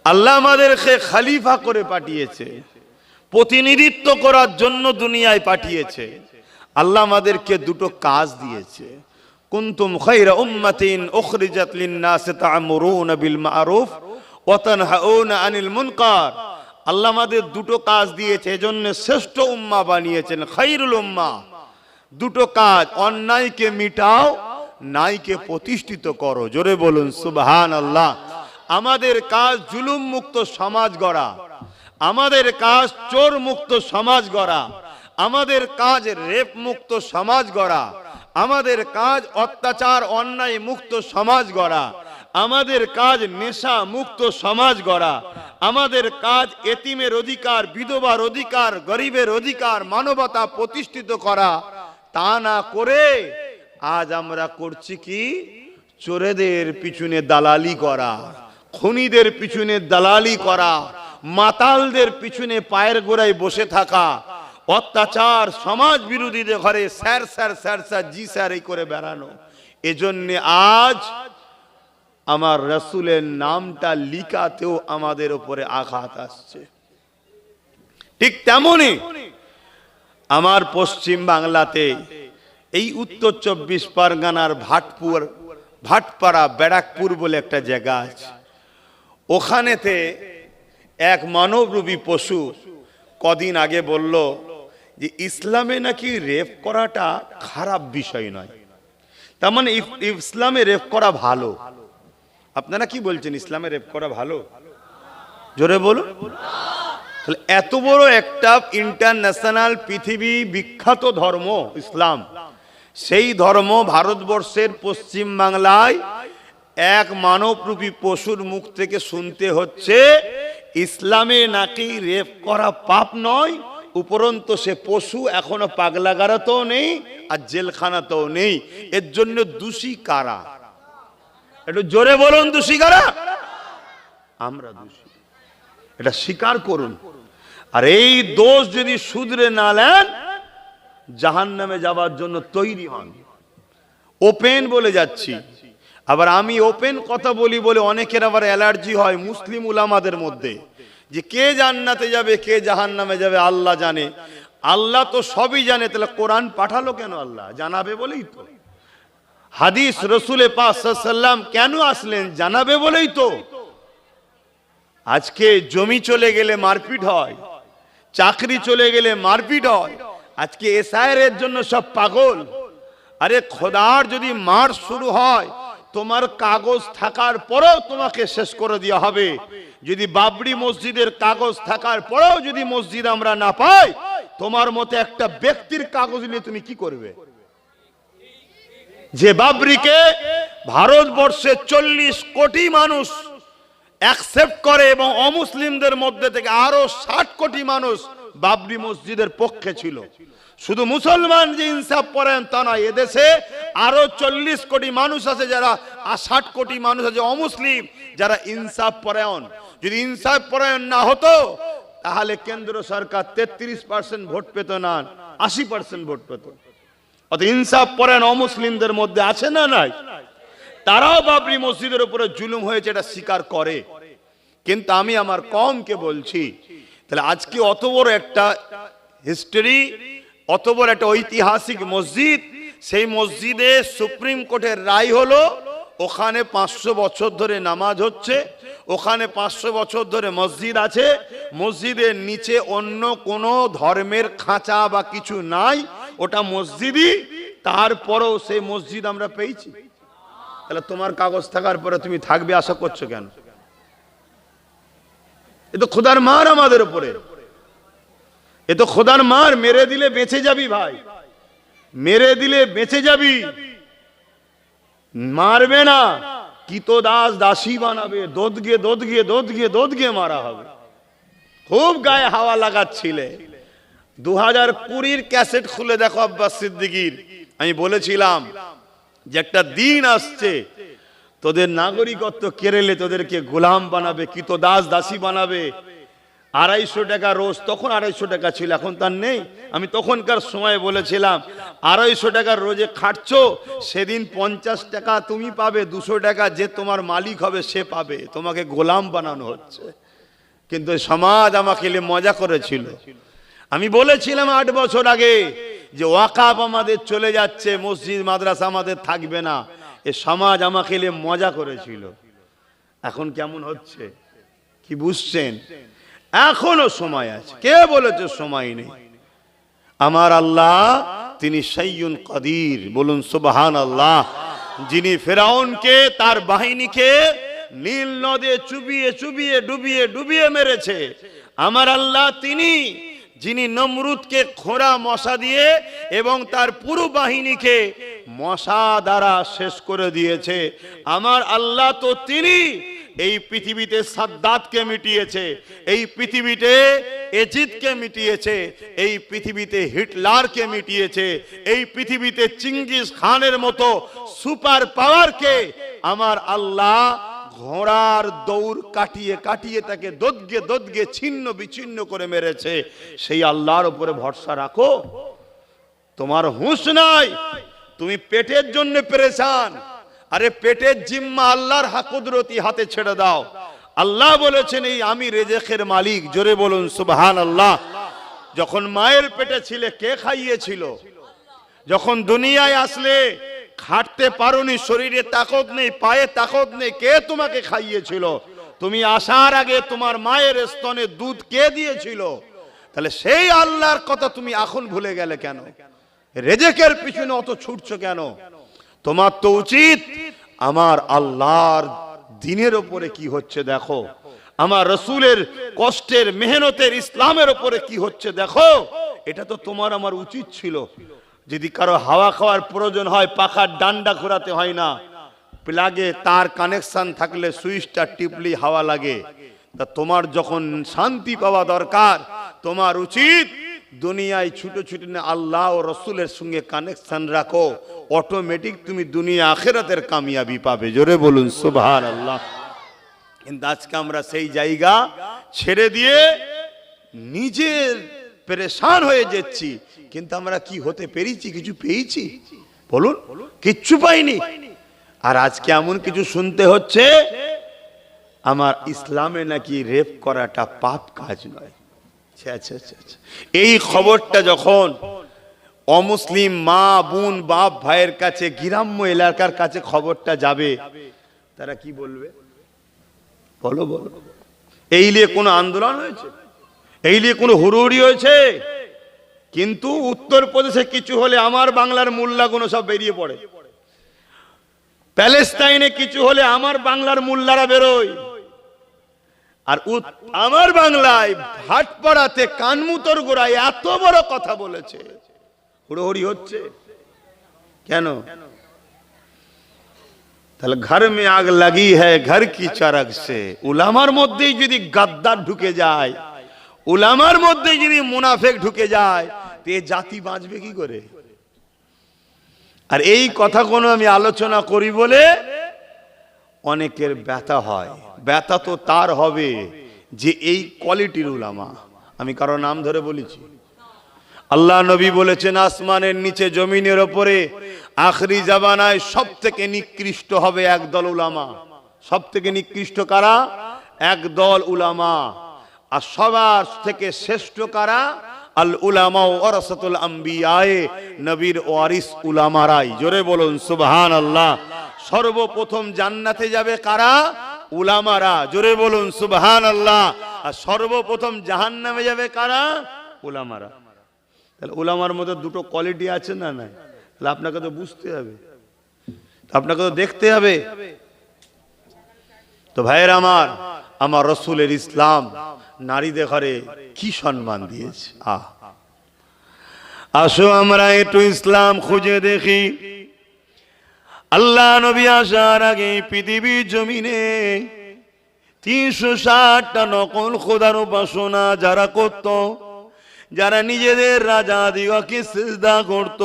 আল্লাহ আমাদেরকে খলিফা করে পাঠিয়েছে, প্রতিনিধিত্ব করার জন্য দুনিয়ায় পাঠিয়েছে। আল্লাহ আমাদেরকে দুটো কাজ দিয়েছে। কুনতুম খায়রা উম্মাতিন উখরিজাত লিন-নাস তা'মুরুনা বিল মা'রুফ ওয়া তানহাউনা আনিল মুনকার। আল্লাহ আমাদের দুটো কাজ দিয়েছে, এজন্য শ্রেষ্ঠ উম্মাহ বানিয়েছেন, খায়রুল উম্মাহ। দুটো কাজ, অন্যায়কে মিটাও, ন্যায়কে প্রতিষ্ঠিত করো। জোরে বলুন সুবহানাল্লাহ। আমাদের কাজ জুলুম মুক্ত সমাজ গড়া, আমাদের কাজ চোর মুক্ত সমাজ গড়া, আমাদের কাজ রেপ মুক্ত সমাজ গড়া, আমাদের কাজ অত্যাচার অন্যায় মুক্ত সমাজ গড়া, আমাদের কাজ নেশা মুক্ত সমাজ গড়া, আমাদের কাজ এতিমের অধিকার, বিধবার অধিকার, গরিবের অধিকার, মানবতা প্রতিষ্ঠিত করা। তা না করে আজ আমরা করছি কি? চোরেদের পিছনে দালালি করা, খুনিদের পিছনে দালালি করা, মাতালদের পিছনে পায়ের গোড়ায় বসে থাকা, অত্যাচার সমাজ বিরোধীদের ঘরে স্যার স্যার স্যার স্যার জি স্যার এই করে বেড়ানো। এজন্য আজ আমার রাসূলের নামটা লিখাতেও আমাদের উপরে আঘাত আসছে। ঠিক তেমনি আমার পশ্চিম বাংলাতে এই উত্তর 24 পরগনার ভাটপাড়া ব্যারাকপুর বলে একটা জায়গা আছে। ওখানেতে এক মানবরূপী পশু কদিন আগে বলল যে ইসলামে নাকি রেপ করাটা খারাপ বিষয় নয়। তার মানে ইসলামে রেপ করা ভালো। আপনারা কি বলছেন, ইসলামে রেপ করা ভালো? জোরে বলুন। তাহলে এত বড় একটা ইন্টারন্যাশনাল পৃথিবী বিখ্যাত ধর্ম ইসলাম, সেই ধর্ম ভারতবর্ষের পশ্চিম বাংলায় এক মানবরূপী পশুর মুখ থেকে শুনতে হচ্ছে ইসলামে নাকি রেপ করা পাপ নয়, উপরন্তু সে পশু এখনো পাগলাগারাতেও নেই আর জেলখানাতেও নেই। এর জন্য দোষী কারা? একটু জোরে বলুন, দোষী কারা? আমরা দোষী, এটা স্বীকার করুন। আর এই দোষ যদি শুধরে না নেন, জাহান্নামে যাওয়ার জন্য তৈরি হন। ওপেন বলে যাচ্ছি। আবার আমি ওপেন কথা বলি বলে অনেকের আবার অ্যালার্জি হয় মুসলিম উলামাদের মধ্যে, যে কে জান্নাতে যাবে কে জাহান্নামে যাবে আল্লাহ জানে। আল্লাহ তো সবই জানে, তাহলে কোরআন পাঠালো কেন? আল্লাহ জানাবে বলেই তো। হাদিস রসুলে পাক সাল্লাল্লাহু আলাইহি ওয়াসাল্লাম কেন আসলেন? জানাবে বলেই তো। আজকে জমি চলে গেলে মারপিট হয়, চাকরি চলে গেলে মারপিট হয়, আজকে এসআইয়ের জন্য সব পাগল। আরে খোদার যদি মার শুরু হয়, তোমার কাগজ থাকার পরেও তোমাকে শেষ করে দেওয়া হবে। যদি বাবরি মসজিদের কাগজ থাকার পরেও যদি মসজিদ আমরা না পাই, তোমার মতে একটা ব্যক্তির কাগজ নিয়ে তুমি কি করবে? যে বাবরিকে ভারতবর্ষে 40 কোটি মানুষ অ্যাকসেপ্ট করে এবং অমুসলিমদের মধ্যে থেকে আরো 60 কোটি মানুষ বাবরি মসজিদের পক্ষে ছিল। শুধু মুসলমান যে ইনসাফ পরায়ণ তা নয়, এদেশে আরো 40 কোটি মানুষ আছে যারা, 60 কোটি মানুষ আছে অমুসলিম যারা ইনসাফ পরায়ণ। যদি ইনসাফ পরায়ণ না হতো তাহলে কেন্দ্র সরকার 33% ভোট পেত না, 80% ভোট পেত। অত ইনসাফ পরায়ণ অমুসলিমদের মধ্যে আছে না নাই? তারাও বাবরি মসজিদের উপরে জুলুম হয়েছে এটা স্বীকার করে। কিন্তু আমি আমার কমকে বলছি, তাহলে আজকে অত বড় একটা হিস্টরি, অত বড় একটা ঐতিহাসিক মসজিদ, সেই মসজিদে সুপ্রিম কোর্টের রায় হলো ওখানে 500 বছর ধরে নামাজ হচ্ছে, ওখানে 500 বছর ধরে মসজিদ আছে, মসজিদের নিচে অন্য কোনো ধর্মের খাঁচা বা কিছু নাই, ওটা মসজিদই। তারপরেও সেই মসজিদ আমরা পেয়েছি। তাহলে তোমার কাগজ থাকার পরে তুমি থাকবে আশা করছো কেন? এ তো খোদার মার আমাদের উপরে, এ তো খোদার মার। মেরে দিলে বেঁচে যাবি ভাই, মেরে দিলে বেঁচে যাবি, মারবে না কি তো দাস দাসী বানাবে, দোদগে দোদগে দোদগে দোদগে মারা হবে। খুব গায়ে হাওয়া লাগাচ্ছিলে। 2020 ক্যাসেট খুলে দেখো আব্বাস সিদ্দিকীর। আমি বলেছিলাম যে একটা দিন আসছে তোদের নাগরিকত্ব কেড়ে তোদেরকে গোলাম বানাবে, কি তো দাস দাসী বানাবে। 250 টাকা রোজ, তখন 250 টাকা ছিল, এখন তার নেই। আমি তখনকার সময় বলেছিলাম 250 টাকার রোজে খাটছো, সেদিন 50 টাকা তুমি পাবে, 200 টাকা যে তোমার মালিক হবে সে পাবে, তোমাকে গোলাম বানানো হচ্ছে। কিন্তু সমাজ আমাকে মজা করেছিল। আমি বলেছিলাম 8 বছর আগে যে ওয়াকাফ আমাদের চলে যাচ্ছে, মসজিদ মাদ্রাসা আমাদের থাকবে না, এ সমাজ আমাকে মজা করেছিল। এখন কেমন হচ্ছে কি বুঝছেন? এখনো সময় আছে। কে বলেছে সময় নেই? আমার আল্লাহ তিনি সাইয়ুন কাদির, বলুন সুবহানাল্লাহ। যিনি ফেরাউনকে তার বাহিনীকে নীল নদে চুবিয়ে চুবিয়ে ডুবিয়ে ডুবিয়ে মেরেছে, আমার আল্লাহ তিনি যিনি নমরুদকে খোঁড়া মশা দিয়ে এবং তার পুরো বাহিনীকে মশা দ্বারা শেষ করে দিয়েছে, আমার আল্লাহ তো তিনি এই পৃথিবীতে সাদ্দাতকে মিটিয়েছে, এই পৃথিবীতে এজিদকে মিটিয়েছে, এই পৃথিবীতে হিটলারকে মিটিয়েছে, এই পৃথিবীতে চিঙ্গিস খানের মতো সুপার পাওয়ারকে আমার আল্লাহ ঘোড়ার দৌড় কাটিয়ে কাটিয়ে তাকে দোদগে দোদগে ছিন্ন বিচ্ছিন্ন করে মেরেছে। সেই আল্লাহর উপরে ভরসা রাখো। তোমার হুঁশ নাই, তুমি পেটের জন্য পেরেশান। আরে পেটের জিম্মা আল্লাহর কুদরতি হাতে ছেড়ে দাও। আল্লাহ বলেছেন এই আমি রেজেকের মালিক, জোরে বলুন সুবহানাল্লাহ। যখন মায়ের পেটে ছিলে কে খাইয়েছিল? যখন দুনিয়ায় আসলে খাটতে পারোনি, শরীরে তাকত নেই, পায়ে তাকত নেই, কে তোমাকে খাইয়েছিল? তুমি আসার আগে তোমার মায়ের স্তনে দুধ কে দিয়েছিল? তাহলে সেই আল্লাহর কথা তুমি এখন ভুলে গেলে কেন? রেজেকের পিছনে অত ছুটছো কেন? তোমার তো উচিত আমার আল্লাহর দ্বীনের উপরে কি হচ্ছে দেখো, আমার রাসূলের কষ্টের মেহনতের ইসলামের উপরে কি হচ্ছে দেখো। এটা তো তোমার আমার উচিত ছিল। যদি কারো হাওয়া খাওয়ার প্রয়োজন হয়, পাখার ডান্ডা ঘোরাতে হয় না, প্লাগে তার কানেকশন থাকলে সুইচটা টিপলি হাওয়া লাগে। তা তোমার যখন শান্তি পাওয়া দরকার, তোমার উচিত দুনিয়ায় ছুটো ছুটি না আল্লাহ ও রসুলের সঙ্গে কানেকশন রাখো, অটোমেটিক তুমি দুনিয়া আখিরাতের কামিয়াবি পাবে। জোরে বলুন সুবহানাল্লাহ। কিন্তু আজকে আমরা সেই জায়গা ছেড়ে দিয়ে নিজের পেরেশান হয়ে যাচ্ছি। কিন্তু আমরা কি হতে পেরেছি? কিছু পেয়েছি? বলুন, কিচ্ছু পাইনি। আর আজকে এমন কিছু শুনতে হচ্ছে আমার ইসলামে নাকি রেপ করাটা পাপ কাজ নয়। এই খবরটা যখন অমুসলিম মা বোন বাপ ভাইয়ের কাছে, গ্রাম্য এলাকার কাছে খবরটা যাবে, তারা কি বলবে? বলো বলো। এই নিয়ে কোনো আন্দোলন হয়েছে? এই নিয়ে কোনো হুড়োহুড়ি হয়েছে? কিন্তু উত্তরপ্রদেশে কিছু হলে আমার বাংলার মোল্লাগুলো সব বেরিয়ে পড়ে, প্যালেস্টাইনে কিছু হলে আমার বাংলার মোল্লারা বেরোয়, আর আমার বাংলায় ভাটপাড়াতে কানমুতর গোড়ায় এত বড় কথা বলেছে, হুড়োহুড়ি হচ্ছে কেন? তাহলে ঘর মে আগ লাগি হ্যায় ঘর কি চারক সে। উলামার মধ্যেই যদি গাদ্দার ঢুকে যায়, উলামার মধ্যে যদি মুনাফেক ঢুকে যায়, তো এই জাতি বাঁচবে কি করে? আর এই কথা কোনো আমি আলোচনা করি বলে অনেকের ব্যথা হয়। ব্যথা তো তার হবে যে এই কোয়ালিটির উলামা। আমি কারো নাম ধরে বলেছি? আল্লাহ নবী বলেছেন আসমানের নিচে জমিনের ওপরে আখরি জামানায় সব থেকে নিকৃষ্ট হবে একদল উলামা। সব থেকে নিকৃষ্ট কারা? একদল উলামা। আর সবার থেকে শ্রেষ্ঠ কারা? আল উলামা ওয়ারাসাতুল আম্বিয়া, নবীর ওয়ারিস উলামারাই। জোরে বলুন সুবহানাল্লাহ। সর্বপ্রথম জান্নাতে যাবে কারা? উলামারা। জোরে বলুন সুবহানাল্লাহ। আর সর্বপ্রথম জাহান্নামে যাবে কারা? উলামারা। তাহলে উলামার মধ্যে দুটো কোয়ালিটি আছে না নাই? তাহলে আপনাকে তো বুঝতে হবে, আপনাকে তো দেখতে হবে। তো ভাইয়ের আমার, আমার রসুলের ইসলাম নারীদের ঘরে কি সম্মান দিয়েছে। আসো আমরা একটু ইসলাম খুঁজে দেখি। আল্লাহ নবী আসার আগে পৃথিবীর জমিনে 360টা নকল খোদার উপাসনা যারা করত, যারা নিজেদের রাজাদিগকে সিজদা করত,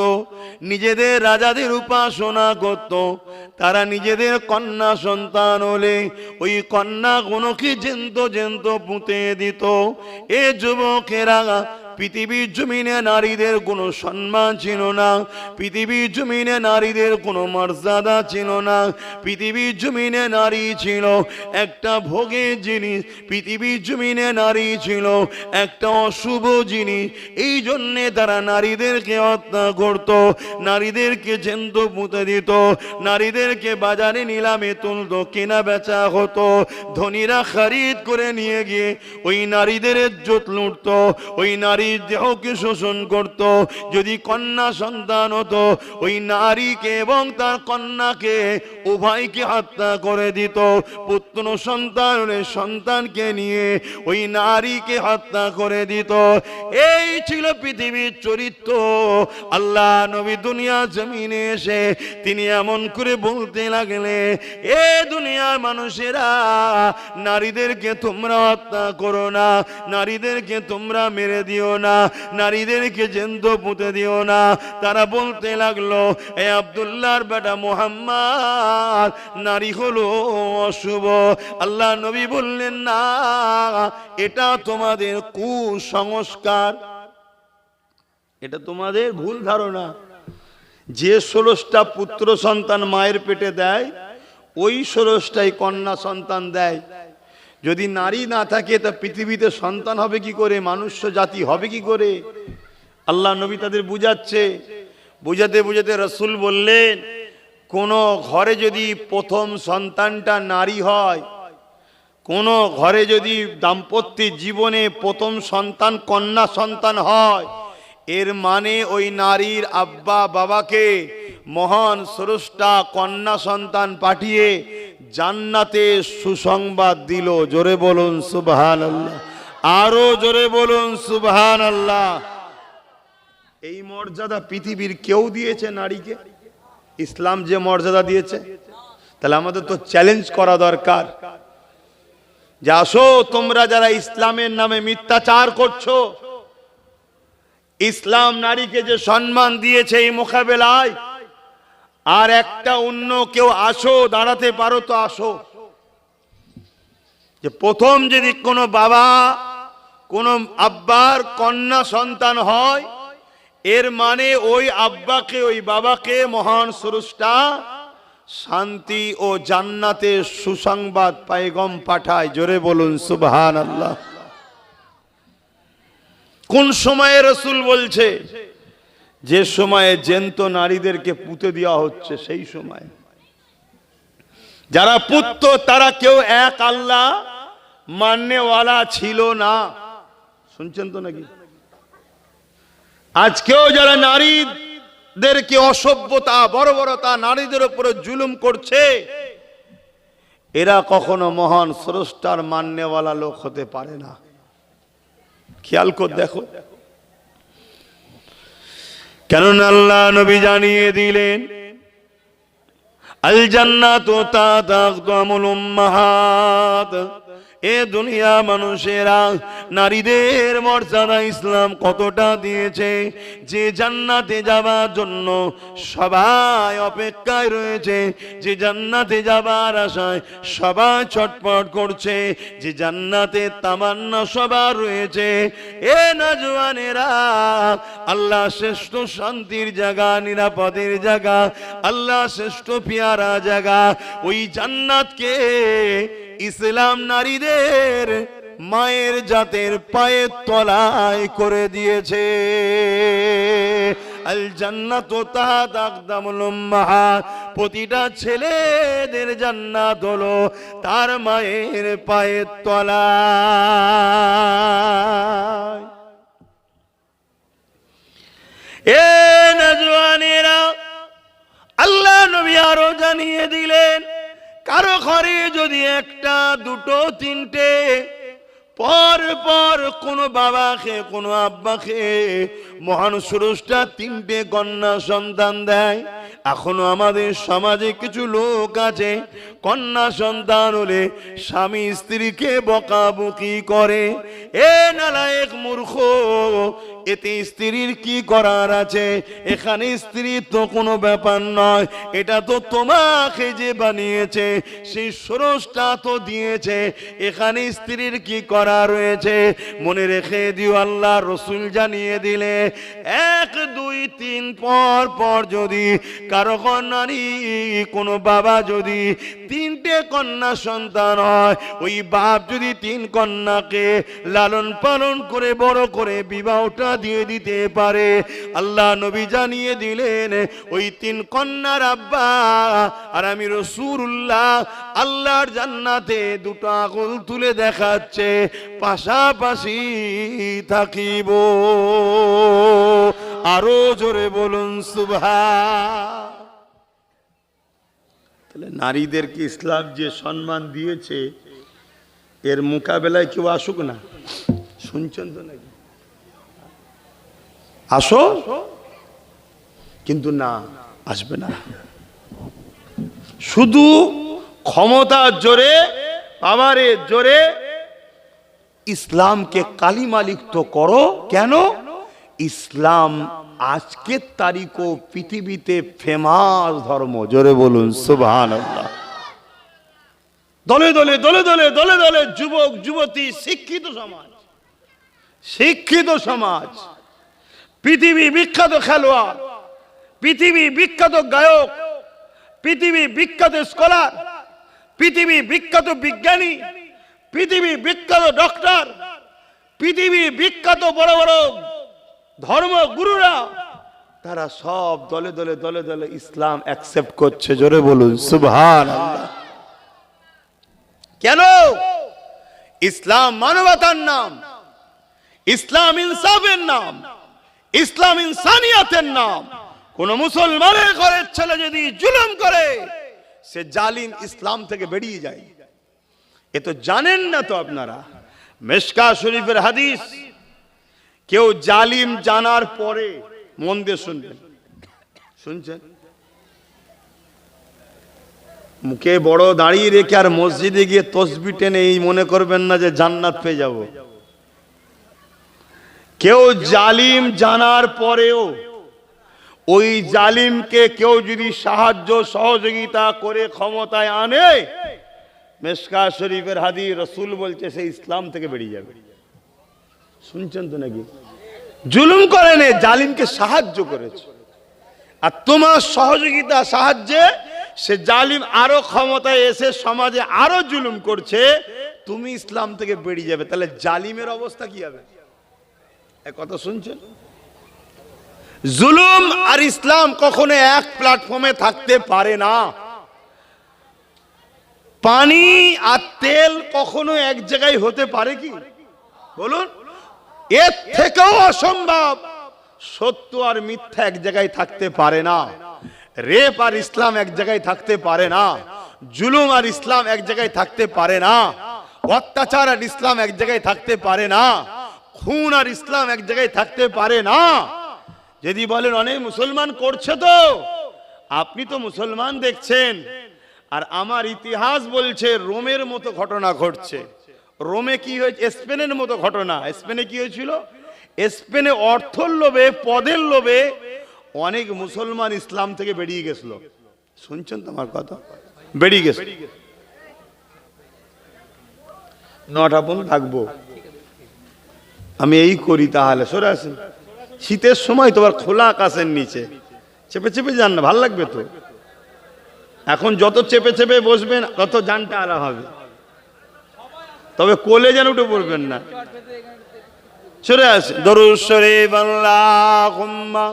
নিজেদের রাজাদের উপাসনা করত, তারা নিজেদের কন্যা সন্তান হলে ওই কন্যাগুলোকে জ্যান্ত জ্যান্ত পুঁতে দিত। এ যুবকেরা, পৃথিবীর জমিনে নারীদের কোনো সম্মান ছিল না, পৃথিবীর জমিনে নারীদের কোনো মর্যাদা ছিল না, পৃথিবীর জমিনে নারী ছিল একটা ভোগের জিনিস, পৃথিবীর জমিনে নারী ছিল একটা অশুভ জিনিস। এই জন্যে তারা নারীদেরকে হত্যা করত, নারীদেরকে জ্যান্ত পুঁতে দিত, নারীদেরকে বাজারে নিলামে তুলত, কেনা বেচা হতো। ধনীরা খরিদ করে নিয়ে গিয়ে ওই নারীদের ইজ্জত লুটত, ওই নারী দেহকে শোষণ করত। যদি কন্যা সন্তান হতো, ওই নারীকে এবং তার কন্যাকে উভয়কে হত্যা করে দিত। পুত্র সন্তান হলে সন্তানকে নিয়ে ওই নারীকে হত্যা করে দিত। এই ছিল পৃথিবীর চরিত্র। আল্লাহ নবী দুনিয়া জমিনে এসে তিনি এমন করে বলতে লাগলে, এ দুনিয়ার মানুষেরা, নারীদেরকে তোমরা হত্যা করো না, নারীদেরকে তোমরা মেরে দিও না, নারীদেরকে জ্যান্ত পুঁতে দিও না। তারা বলতে লাগলো, এ আব্দুল্লাহর বেটা মুহাম্মদ, নারী হলো অশুভ। আল্লাহ নবী বললেন, না, এটা তোমাদের কুসংস্কার, এটা তোমাদের ভুল ধারণা। যে 16টা পুত্র সন্তান মায়ের পেটে দেয়, ওই 16টাই কন্যা সন্তান দেয়। যদি নারী না থাকে তা পৃথিবীতে সন্তান হবে কি করে, মানুষ জাতি হবে কি করে? আল্লাহ নবী তাদের বুঝাচ্ছে। বুঝাতে বুঝাতে রাসূল বললেন, কোন ঘরে যদি প্রথম সন্তানটা নারী হয়, কোন ঘরে যদি দাম্পত্য জীবনে প্রথম সন্তান কন্যা সন্তান হয়, এর মানে ওই নারীর আব্বা বাবাকে মহান স্রষ্টা কন্যা সন্তান পাঠিয়ে জান্নাতে সুসংবাদ দিল। জোরে বলুন সুবহানাল্লাহ, আরো জোরে বলুন সুবহানাল্লাহ। এই মর্যাদা পৃথিবীর কেউ দিয়েছে নারীকে? ইসলাম যে মর্যাদা দিয়েছে, তাহলে আমাদের তো চ্যালেঞ্জ করা দরকার যে আসো তোমরা যারা ইসলামের নামে মিথ্যাচার করছো, ইসলাম নারীকে যে সম্মান দিয়েছে এই মোকাবেলায় আর একটা অন্য কেউ আসো, দাঁড়াতে পারো তো আসো। যে প্রথম যদি কোনো বাবা কোনো আব্বার কন্যা সন্তান হয়, এর মানে ওই আব্বাকে ওই বাবাকে মহান স্রষ্টা শান্তি ও জান্নাতে সুসংবাদ পায়গম পাঠায়। জোরে বলুন সুবহানাল্লাহ। কোন সময়ে রাসূল বলছে? যে সময়ে জ্যান্ত নারীদেরকে পুঁতে দেওয়া হচ্ছে সেই সময়। যারা পুত্র তারা কেউ এক আল্লাহ মাননেওয়ালা ছিল না। শুনছেন তো নাকি? আজকেও যারা নারীদেরকে অসভ্যতা, বর্বরতা, নারীদের উপরে জুলুম করছে, এরা কখনো মহান স্রষ্টার মাননেওয়ালা লোক হতে পারে না। খেয়াল করে দেখো। কেননা আল্লাহ নবী জানিয়ে দিলেন, আল জান্নাতু তাহতা আকদামুল উম্মাহাত। এ দুনিয়া মানুষেরা, নারীদের মর্যাদা ইসলাম কতটা দিয়েছে, যে জান্নাতে যাবার জন্য সবাই অপেক্ষায় রয়েছে, যে জান্নাতে যাবার আশায় সবাই ছটফট করছে, যে জান্নাতে তামান্না সবার রয়েছে। এ নওজওয়ানেরা, আল্লাহ শ্রেষ্ঠ শান্তির জায়গা, নিরাপদের জায়গা, আল্লাহ শ্রেষ্ঠ পিয়ারা জায়গা, ওই জান্নাতকে ইসলাম নারীদের মায়ের জাতের পায়ের তলায় করে দিয়েছে। আল জান্নাতু তাহতা আকদামুল উম্মাহাত। প্রতিটা ছেলেদের জান্নাত হলো তার মায়ের পায়ের তলায়। এ নওজওয়ানেরা, আল্লাহ নবী আরো জানিয়ে দিলেন, কারো ঘরে যদি একটা, দুটো, তিনটে পর পর কোনো বাবাকে কোনো আব্বাকে মহান স্রষ্টা তিনটে কন্যা সন্তান দেয়। এখনো আমাদের সমাজে কিছু লোক আছে, কন্যা সন্তান হলে স্বামী স্ত্রীকে বকাবকি করে। এ নালায়েক মূর্খ, এতে স্ত্রীর কি করার আছে? এখানে স্ত্রীর তো কোনো ব্যাপার নয়, এটা তো তোমাকে যে বানিয়েছে সেই স্রষ্টা তো দিয়েছে, এখানে স্ত্রীর কি করা রয়েছে? মনে রেখে দিও, আল্লাহ রসুল জানিয়ে দিলে 1 2 3 পর পর যদি কারো কন্যারই কোনো বাবা যদি 3টে কন্যা সন্তান হয়, ওই বাপ যদি 3 কন্যাকে লালন পালন করে বড় করে বিবাহটা দিয়ে দিতে পারে, আল্লাহ নবী জানিয়ে দিলেন ওই 3 কন্যার আব্বা আর আমি রাসূলুল্লাহ আল্লাহর জান্নাতে 2টো আঙুল তুলে দেখাচ্ছে পাশাপাশি থাকিব। আরো জোরে বলুন সুবহান। তাহলে নারীদেরকে ইসলাম যে সম্মান দিয়েছে এর মোকাবেলায় কেউ আসুক না, শুনছেন তো নাকি? আসো, কিন্তু না, আসবে না। শুধু ক্ষমতার জোরে, পাওয়ারের জোরে ইসলামকে কালিমা লিপ্ত করো। কেন? ইসলাম আজকের তারিখও পৃথিবীতে ফেমাস ধর্ম। জোরে বলুন সুবহানাল্লাহ। দলে দলে দলে দলে দলে দলে যুবক যুবতী, শিক্ষিত সমাজ, শিক্ষিত সমাজ, পৃথিবী বিখ্যাত খেলোয়াড়, পৃথিবী বিখ্যাত গায়ক, পৃথিবী বিখ্যাত স্কলার, পৃথিবী বিখ্যাত বিজ্ঞানী, পৃথিবী বিখ্যাত ডক্টর, পৃথিবী বিখ্যাত বড় বড় ধর্মগুরুরা, তারা সব দলে দলে দলে দলে ইসলাম অ্যাকসেপ্ট করছে। জোরে বলুন সুবহানাল্লাহ। কেন? ইসলাম মানবতার নাম, ইসলাম ইনসাফের নাম, ইসলাম ইনসানিয়াতের নাম। কোন মুসলমানের ঘরের ছেলে যদি জুলুম করে সে জালিম ইসলাম থেকে বেরিয়ে যায়। এ তো জানেন না তো আপনারা। মিশকাত শরীফের হাদিস, কেউ জালিম জানার পরে, মন দিয়ে শুনবেন, শুনছেন? মুখে বড় দাঁড়িয়ে রেখে আর মসজিদে গিয়ে তসবিহ টেনে এই মনে করবেন না যে জান্নাত পেয়ে যাব। কেউ জালিম জানার পরেও ওই জালিমকে কেউ যদি সাহায্য সহযোগিতা করে ক্ষমতায় আনে, মিশকাত শরীফের হাদিস, রাসূল বলছে সে ইসলাম থেকে বেরিয়ে যাবে। শুনছেন তো নাকি? জুলুম করেন, জালিমকে সাহায্য করেছে, আর তোমার সহযোগিতা সাহায্যে সে জালিম আরো ক্ষমতায় এসে সমাজে আরো জুলুম করছে, তুমি ইসলাম থেকে বেরিয়ে যাবে। তাহলে জালিমের অবস্থা কি হবে? কথা শুনছেন? জুলুম আর ইসলাম কখনো এক প্ল্যাটফর্মে থাকতে পারে না। পানি আর তেল কখনো এক জায়গায় হতে পারে কি? বলুন। এর থেকেও অসম্ভব। সত্য আর মিথ্যা এক জায়গায় থাকতে পারে না। রেপ আর ইসলাম এক জায়গায় থাকতে পারে না। জুলুম আর ইসলাম এক জায়গায় থাকতে পারে না। অত্যাচার আর ইসলাম এক জায়গায় থাকতে পারে না। খুন আর ইসলাম এক জায়গায় থাকতে পারে না। যদি বলেন অনেক মুসলমান করছে, তো আপনি তো মুসলমান দেখছেন, আর আমার ইতিহাস বলছে রোমের মতো ঘটনা ঘটছে। রোমে কি হয়েছে? স্পেনের মতো ঘটনা। স্পেনে কি হয়েছিল? স্পেনে অর্থের লোভে, পদের লোভে অনেক মুসলমান ইসলাম থেকে বেরিয়ে গেছিল। শুনছেন তো আমার কথা? বেরিয়ে গেছে। 9টা পর্যন্ত থাকবো আমি, এই করি। তাহলে সরে আসেন। শীতের সময় তোমার খোলা আকাশের নিচে চেপে চেপে যান না, ভাল লাগবে তো। এখন যত চেপে চেপে বসবেন তত জানটা আলা হবে, তবে কোলে যেন উঠে পড়বেন না। সরে আসে। দরুদ শরীফ আল্লাহুম্মা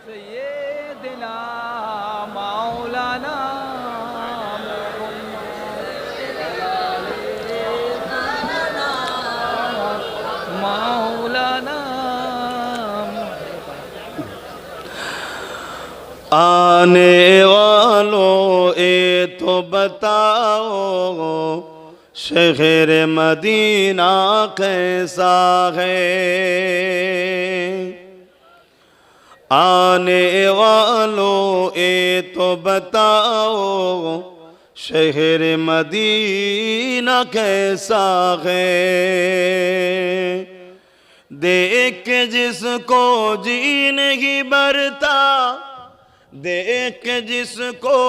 সাইয়্যিদিনা মাওলানা মাওলানা। आने वालों ए तो बताओ शहर मदीना कैसा है। आने वालों ए तो बताओ शहर मदीना कैसा है, देख के जिसको जी नहीं भरता, देख के जिसको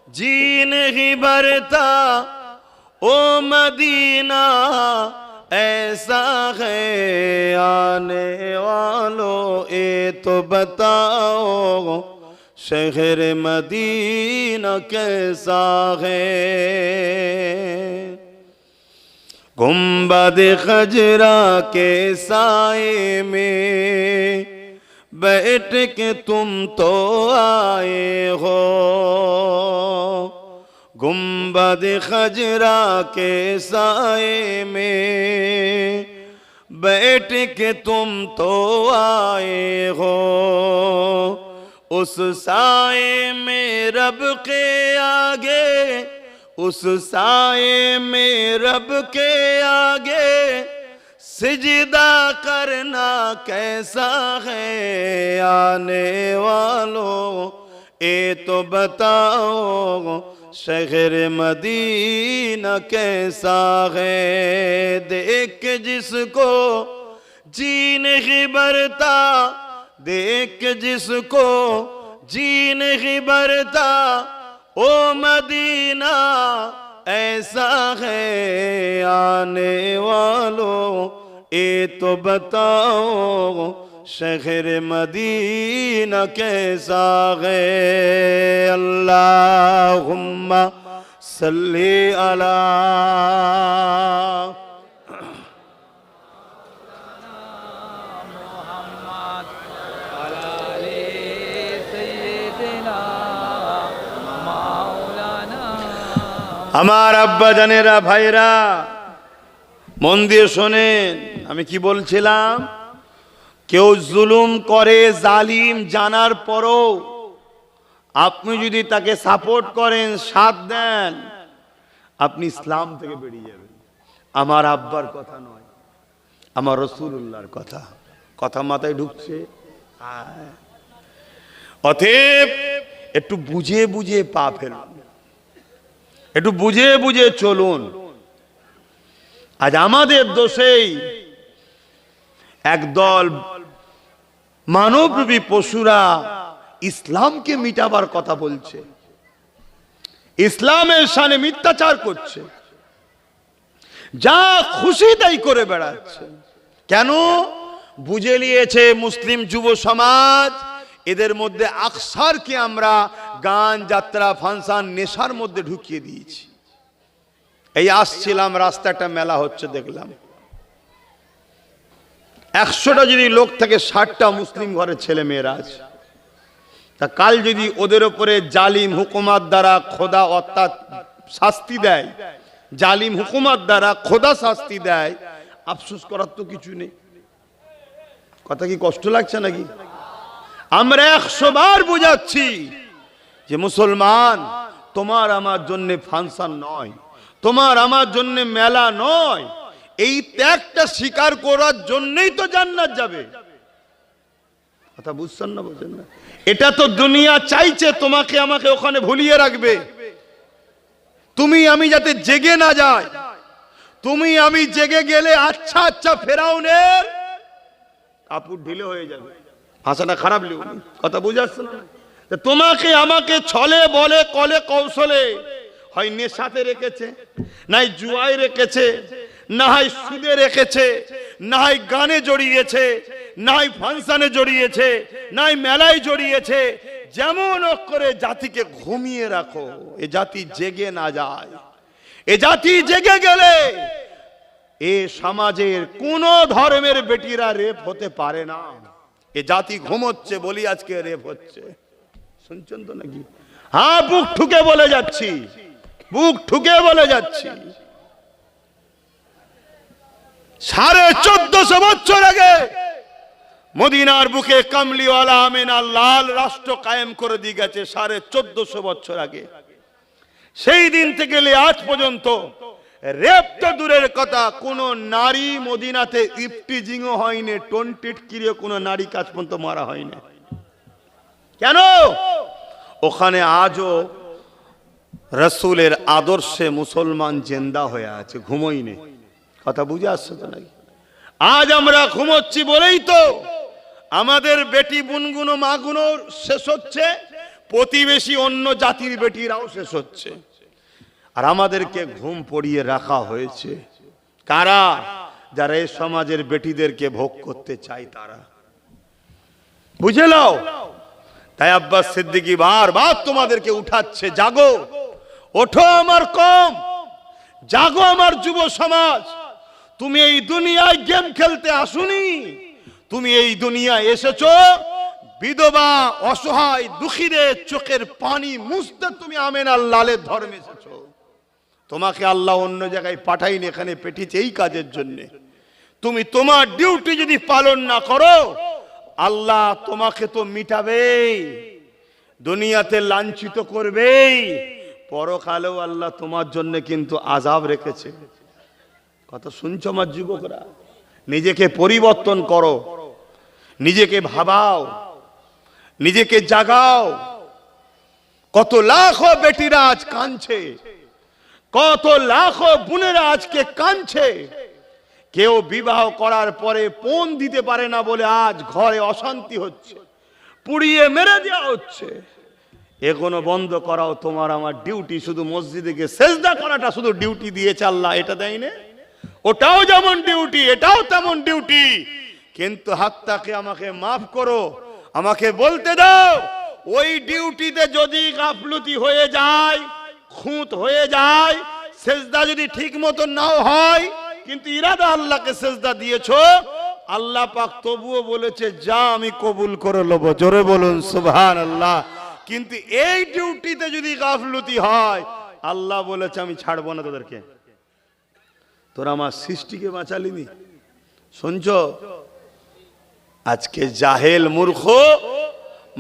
जी नहीं भरता, ओ मदीना ऐसा है। आने वालों ये तो बताओ शहर मदीना कैसा है। गुंबद खजरा के साए में बैठ के तुम तो आए हो, गुंबद खजरा के साए में बैठ के तुम तो आए हो। उस साए में रब के आगे, उस साए में रब के आगे सिजदा करना कैसा है। आने वालों ये तो बताओ शहर मदीना कैसा है। देख जिसको जी नहीं भरता, देख जिसको जी नहीं भरता, ओ मदीना ऐसा है। आने वालों ये तो बताओ शहर मदीना कैसा है। अल्लाहुम्मा सल्ली अला আমার আব্বা জানেরা ভাইরা মন দিয়ে শোনেন, আমি কি বলছিলাম? কেউ জুলুম করে জালিম জানার পরও আপনি যদি তাকে সাপোর্ট করেন, সাথ দেন, আপনি ইসলাম থেকে বেরিয়ে যাবেন। আমার আব্বার কথা নয়, আমার রাসূলুল্লাহর কথা। কথা মাথায় ঢুকছে? অতএব একটু বুঝে বুঝে পা ফেলুন, একটু বুঝে বুঝে চলুন। আজ আমাদের দোষেই একদল মানবরূপী পশুরা ইসলামকে মিটাবার কথা বলছে, ইসলামের শানে মিথ্যাচার করছে, যা খুশি তাই করে বেড়াচ্ছে। কেন? বুঝে নিয়েছে মুসলিম যুব সমাজ এদের মধ্যে আকসারকে আমরা গান, যাত্রা, ফাংশন, নেশার মধ্যে ঢুকিয়ে দিয়েছি। এই আসছিলাম, রাস্তাটা মেলা হচ্ছে, দেখলাম 100টা যদি লোক থাকে 60টা মুসলিম ঘরের ছেলে মেয়েরা আছে। তা কাল যদি ওদের উপরে জালিম হুকুমাত দ্বারা খোদা অর্থাৎ শাস্তি দেয়, জালিম হুকুমাত দ্বারা খোদা শাস্তি দেয়, আফসোস করার তো কিছু নেই। কথা কি কষ্ট লাগছে নাকি? আমরা 100 বার বোঝাচ্ছি যে মুসলমান, তোমার আমার জন্য ফাংশন নয়, তোমার আমার জন্য মেলা নয়, এই ত্যাগটা স্বীকার করার জন্যই তো জান্নাত যাবে। কথা বুঝছেন না? বুঝছেন না? এটা তো দুনিয়া চাইছে তোমাকে আমাকে ওখানে ভুলিয়ে রাখবে, তুমি আমি যাতে জেগে না যাই। তুমি আমি জেগে গেলে আচ্ছা আচ্ছা ফেরাউনের কাপড় ঢিলে হয়ে যাবে। ভাষাটা খারাপ লিও, কথা বুঝাচ্ছে না? তোমাকে আমাকে ছলে বলে কলে কৌশলে হয় নেশাতে রেখেছে, নাই জুয়ায় রেখেছে, না হয় সুদে রেখেছে, না হয় গানে জড়িয়েছে, না হয় ফাংশনে জড়িয়েছে, না হয় মেলায় জড়িয়েছে। যেমন করে জাতিকে ঘুমিয়ে রাখো, এ জাতি জেগে না যায়। এ জাতি জেগে গেলে এ সমাজের কোন ধর্মের বেটিরা রেপ হতে পারে না। এ জাতি ঘুমোচ্ছে বলি আজকে রেপ হচ্ছে। শুনছেন তো নাকি? হ্যাঁ, বুক ঠুকে বলে যাচ্ছি, বুক ঠুকে বলে যাচ্ছি। 1450 বছর আগে মদিনার বুকে কামলিওয়ালা আমিনা লাল রাষ্ট্র কায়েম করে দিয়ে গেছে। 1450 বছর আগে। সেই দিন থেকে আজ পর্যন্ত রেপ তো দূরের কথা, কোন নারী মদিনাতে ইফটিজিংও হয়নি, টোনটিট কিরে কোন নারী কাজ পর্যন্ত মারা হয়নি। কেন? ওখানে আজও রসুলের আদর্শে মুসলমান জিন্দা হয়ে আছে, ঘুমোইনি। কথা বুঝে আসছে তো নাকি? আজ আমরা ঘুমোচ্ছি বলেই তো আমাদের বেটি বুনগুনো মাগুনো শেষ হচ্ছে, প্রতিবেশী অন্য জাতির বেটিরাও শেষ হচ্ছে। আর আমাদেরকে ঘুম পড়িয়ে রাখা হয়েছে কারা? যারা এই সমাজের বেটিদেরকে ভোগ করতে চায় তারা। বুঝে নাও। তাই আব্বাস সিদ্দিকী বারবার তোমাদেরকে উঠাচ্ছে, জাগো, ওঠো আমার কম, জাগো আমার যুব সমাজ। তুমি এই দুনিয়ায় গেম খেলতে আসুনি, তুমি এই দুনিয়ায় এসেছো বিধবা অসহায় দুঃখীদের চোখের পানি মুছতে। তুমি আমেনার লালের ধর্মে এসেছো। তোমাকে আল্লাহ অন্য জায়গায় পাঠাইনি, এখানে পেঠিয়েছে এই কাজের জন্য। তুমি তোমার ডিউটি যদি পালন না করো, আল্লাহ তোমাকে তো মিটাবেই, দুনিয়াতে লাঞ্ছিত করবেই, পরকালেও আল্লাহ তোমার জন্য কিন্তু আযাব রেখেছে। কথা শুনছো আমার যুবকরা? নিজেকে পরিবর্তন করো, নিজেকে ভাবাও, নিজেকে জাগাও। কত লাখো বেটিরা আজ কাঁদছে, কত লাখো বোনেরা আজকে কাঁদছে। কেউ বিবাহ করার পরে পণ দিতে পারে না বলে আজ ঘরে অশান্তি হচ্ছে, পুড়িয়ে মেরে দেওয়া হচ্ছে। এগুলো বন্ধ করাও তোমার আমার ডিউটি। শুধু মসজিদে গিয়ে সেজদা করাটা শুধু ডিউটি দিয়েছে আল্লাহ, এটা দেয় না? ওটাও যেমন ডিউটি, এটাও তেমন ডিউটি। কিন্তু হাতটাকে আমাকে মাফ করো, আমাকে বলতে দাও, ওই ডিউটিতে যদি গাফলতি হয়ে যায়, খুঁত হয়ে যায়, সেজদা যদি ঠিক মতো নাও হয়, কিন্তু ইরাদা আল্লাহকে সেজদা দিয়েছো, আল্লাহ পাক তবুও বলেছে যা আমি কবুল করে নেব। জোরে বলুন সুবহানাল্লাহ। কিন্তু এই ডিউটিতে যদি গাফলতি হয়, আল্লাহ বলেছে আমি ছাড়বো না তোদেরকে। তোরা আমার সৃষ্টিকে বাঁচালিনি। শুনছো? আজকে জাহেল মূর্খ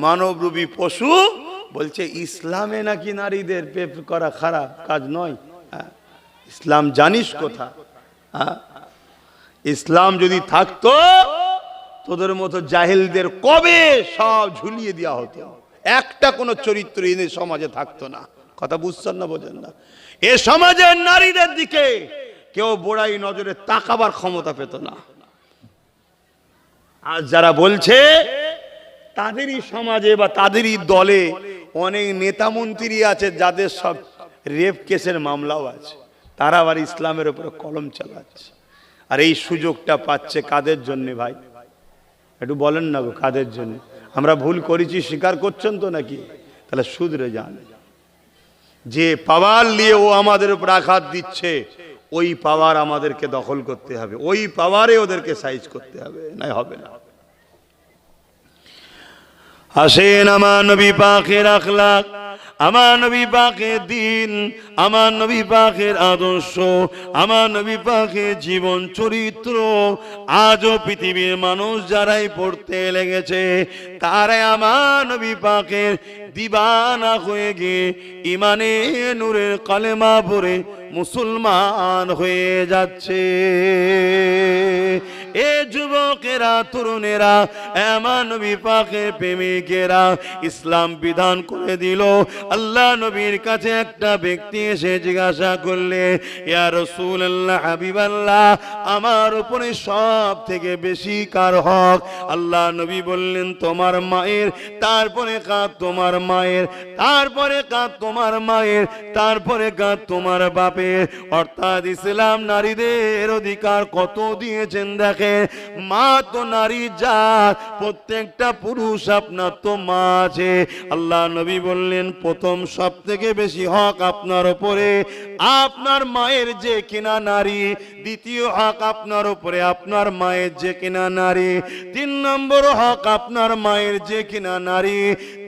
মানবরূপী পশু বলছে ইসলামে নাকি নারীদের প্রেম করা খারাপ কাজ নয়। ইসলাম জানিস কোথা? ইসলাম যদি থাকতো তোদের মতো জাহেলদের কবে সব ঝুলিয়ে দেওয়া হতো, একটা কোনো চরিত্র সমাজে থাকতো না। কথা বুঝছেন না, বোঝেন না? এ সমাজের নারীদের দিকে কেউ বড়াই নজরে তাকাবার ক্ষমতা পেত না। আজ যারা বলছে তাদেরই সমাজে বা তাদেরই দলে অনেক নেতা মন্ত্রী আছে যাদের সব রেপ কেসের মামলাও আছে, তারা আবার ইসলামের উপরে কলম চালাচ্ছে। আর এই সুযোগটা পাচ্ছে কাদের জন্য ভাই? একটু বলেন না গো, কাদের জন্য? আমরা ভুল করেছি স্বীকার করছেন তো নাকি? তাহলে শুধরে যান। যে পাওয়ার নিয়ে ও আমাদের উপর আঘাত দিচ্ছে, ওই পাওয়ার আমাদেরকে দখল করতে হবে, ওই পাওয়ারে ওদেরকে সাইজ করতে হবে, নাই হবে না। আসেন আমার নবী পাকের আখলাক, আমার নবী পাকের দিন, আমার নবী পাকের আদর্শ, আমার নবী পাকের জীবন চরিত্র আজও পৃথিবীর মানুষ যারাই পড়তে লেগেছে, তারাই আমার নবী পাকের দিবানা হয়ে গিয়ে ইমানে নূরের কালেমা পড়ে মুসলমান হয়ে যাচ্ছে। এ যুবকেরা, তরুণেরা, আমার নবী পাকের প্রেমিকেরা, ইসলাম বিধান করে দিল। আল্লাহ নবীর কাছে একটা ব্যক্তি এসে জিজ্ঞাসা করলে, ইয়া রাসূলুল্লাহ, হাবিবাল্লাহ, আমার উপরে সব থেকে বেশি কার হক? আল্লাহ নবী বললেন তোমার মায়ের, তারপরে কাঁদ তোমার মায়ের, তারপরে কাঁদ তোমার মায়ের, তারপরে কাঁদ তোমার বাপের। অর্থাৎ ইসলাম নারীদের অধিকার কত দিয়েছেন দেখেন। মা তো নারী জাত, প্রত্যেকটা পুরুষ আপনার তো মা আছে। আল্লাহ নবী বললেন প্রথম সব থেকে বেশি হক আপনার উপরে আপনার মায়ের যে কিনা নারী, দ্বিতীয় হক আপনার উপরে আপনার মায়ের যে কিনা নারী, 3 নম্বর হক আপনার মায়ের যে কিনা নারী,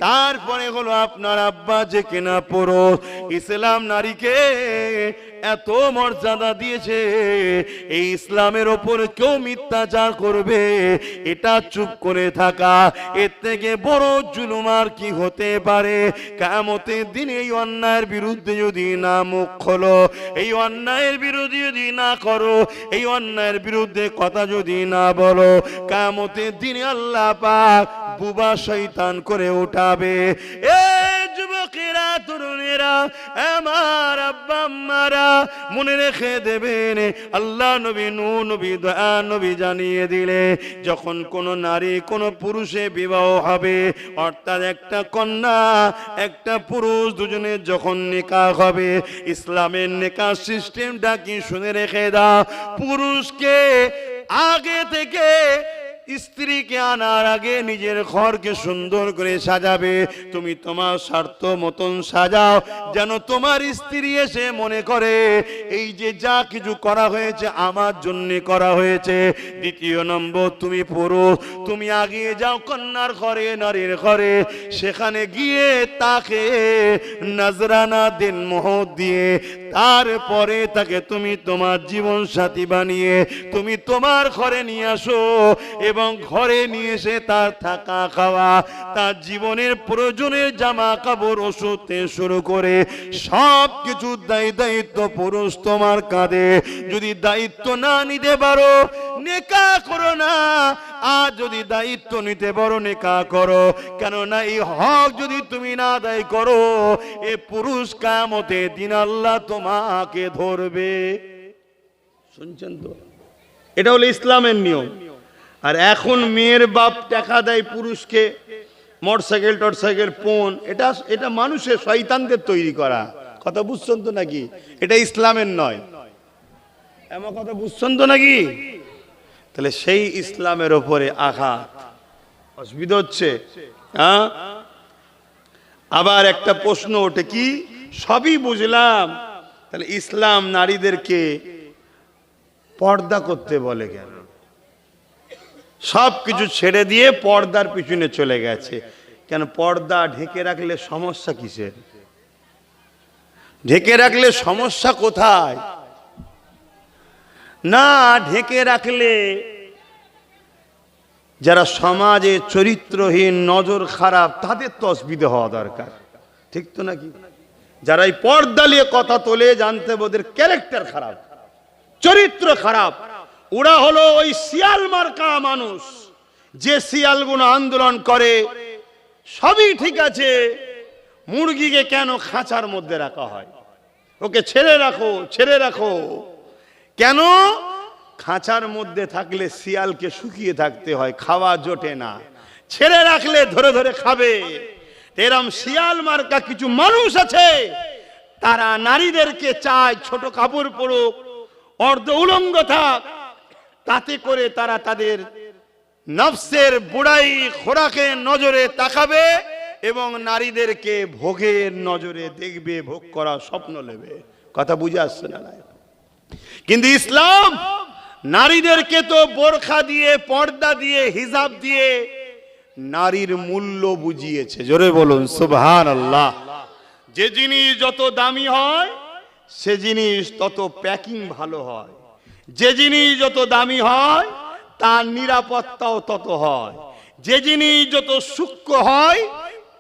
তারপরে হলো আপনার আব্বা যে কিনা পুরুষ। ইসলাম নারীকে এত মর্যাদা দিয়েছে, এই ইসলামের ওপরে কেউ মিথ্যাচার করবে এটা চুপ করে থাকা, এর থেকে বড় জুলুম আর কি হতে পারে? কিয়ামতের দিন এই অন্যায়ের বিরুদ্ধে যদি না মুখ খোলো, এই অন্যায়ের বিরুদ্ধে যদি না করো, এই অন্যায়ের বিরুদ্ধে কথা যদি না বলো, কিয়ামতের দিনে আল্লাহ পাক বুবা শয়তান করে উঠাবে। এ যুবকেরা, তরুণী মায়েরা, আমার আব্বা আম্মারা মনে রেখে দেবেন, আল্লাহ নবী নূহ নবী দয়া নবী জানিয়ে দিলে যখন কোন নারী কোন পুরুষে বিবাহ হবে, অর্থাৎ একটা কন্যা একটা পুরুষ দুজনের যখন নিকাহ হবে, ইসলামের নিকাহ সিস্টেমটা কি শুনে রেখে দাও। পুরুষকে আগে থেকে স্ত্রীকে আনার আগে নিজের ঘরকে সুন্দর করে সাজাবে। তুমি তোমার স্বার্থ মতন সাজাও, যেন তোমার স্ত্রী এসে মনে করে এই যে যা কিছু করা হয়েছে আমার জন্য করা হয়েছে। দ্বিতীয় নম্বর, তুমি পুরুষ, তুমি আগিয়ে যাও কন্যার ঘরে, নারীর ঘরে, সেখানে গিয়ে তাকে নজরানা দিন, মোহর দিয়ে তারপরে তাকে তুমি তোমার জীবন সাথী বানিয়ে তুমি তোমার ঘরে নিয়ে আসো, এবং ঘরে নিয়ে এসে তার থাকা খাওয়া, তার জীবনের প্রয়োজনের জামা কাপড়, ওষুধ থেকে শুরু করে সব কিছু দায়িত্ব পুরুষ তোমার কাঁধে। যদি দায়িত্ব না নিতে পারো নেকাহ করো না, আর যদি দায়িত্ব নিতে পারো নেকাহ করো। কেননা এই হক যদি তুমি না আদায় করো, এ পুরুষ কিয়ামতের দিন আল্লাহ তোমাকে ধরবে। শুনছেন তো? এটা হলো ইসলামের নিয়ম। আর এখন মেয়ের বাপ টাকা দেয় পুরুষকে, মোটরসাইকেল টরসাইকেল ফোন, এটা মানুষের শয়তানদের তৈরি করা কথা, বুঝছেন তো নাকি? এটা ইসলামের নয়, এমন কথা বুঝছেন তো নাকি? তাহলে সেই ইসলামের ওপরে আঘাত, অসুবিধা হচ্ছে। হ্যাঁ, আবার একটা প্রশ্ন ওঠে, কি সবই বুঝলাম, তাহলে ইসলাম নারীদেরকে পর্দা করতে বলে কেন? সব কিছু ছেড়ে দিয়ে পর্দার পিছনে চলে গেছে কেন? পর্দা ঢেকে রাখলে সমস্যা কিসের? ঢেকে রাখলে সমস্যা কোথায়? না, ঢেকে রাখলে যারা সমাজে চরিত্রহীন, নজর খারাপ, তাদের তো অসুবিধা হওয়া দরকার, ঠিক তো নাকি? যারা এই পর্দা নিয়ে কথা তোলে, জানতে হবে ওদের ক্যারেক্টার খারাপ, চরিত্র খারাপ। ওরা হলো ওই শিয়াল মার্কা মানুষ, যে শিয়ালগুলো আন্দোলন করে সবই ঠিক আছে, মুরগিকে কেন খাঁচার মধ্যে রাখা হয়? ওকে ছেড়ে রাখো, ছেড়ে রাখো। কেন? খাঁচার মধ্যে থাকলে শিয়ালকে শুকিয়ে থাকতে হয়, খাওয়া জোটে না, ছেড়ে রাখলে ধরে ধরে খাবে। এরম শিয়াল মার্কা কিছু মানুষ আছে, তারা নারীদেরকে চায় ছোট কাপড় পরুক, অর্ধ উলঙ্গ থাক, তাতে করে তারা তাদের নফসের বুড়াই খোরাকের নজরে তাকাবে এবং নারীদেরকে ভোগের নজরে দেখবে, ভোগ করা স্বপ্ন নেবে। কথা বুঝে আসছে না? কিন্তু ইসলাম নারীদেরকে তো বোরখা দিয়ে, পর্দা দিয়ে, হিজাব দিয়ে নারীর মূল্য বুঝিয়েছে। জোরে বলুন সুবহানাল্লাহ। যে জিনিস যত দামি হয় সে জিনিস তত প্যাকিং ভালো হয়, যে জিনিস যত দামি হয় তার নিরাপত্তাও তত হয়, যে জিনিস যত সূক্ষ্ম হয়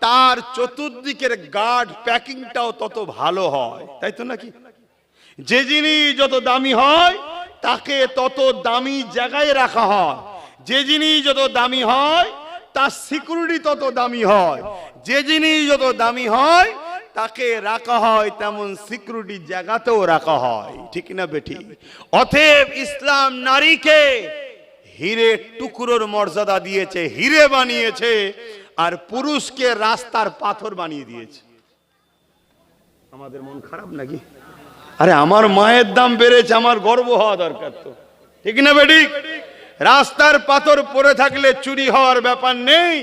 তার চতুর্দিকের গার্ড প্যাকিংটাও তত ভালো হয়, তাই তো নাকি? যে জিনিস যত দামি হয় তাকে তত দামি জায়গায় রাখা হয়, যে জিনিস যত দামি হয় তার সিকিউরিটি তত দামি হয়, যে জিনিস যত দামি হয় তাকে রাখা হয় তেমন সিকিউরিটি জায়গাতেও রাখা হয়, ঠিক না বেটি? অতএব ইসলাম নারীকে হিরে টুকরোর মর্যাদা দিয়েছে, হিরে বানিয়েছে, আর পুরুষকে রাস্তার পাথর বানিয়ে দিয়েছে। আমাদের মন খারাপ নাকি? আরে আমার মায়ের দাম বেড়েছে, আমার গর্ব হওয়া দরকার তো, ঠিক না বেটি? রাস্তার পাথর পড়ে থাকলে চুরি হওয়ার ব্যাপার নেই,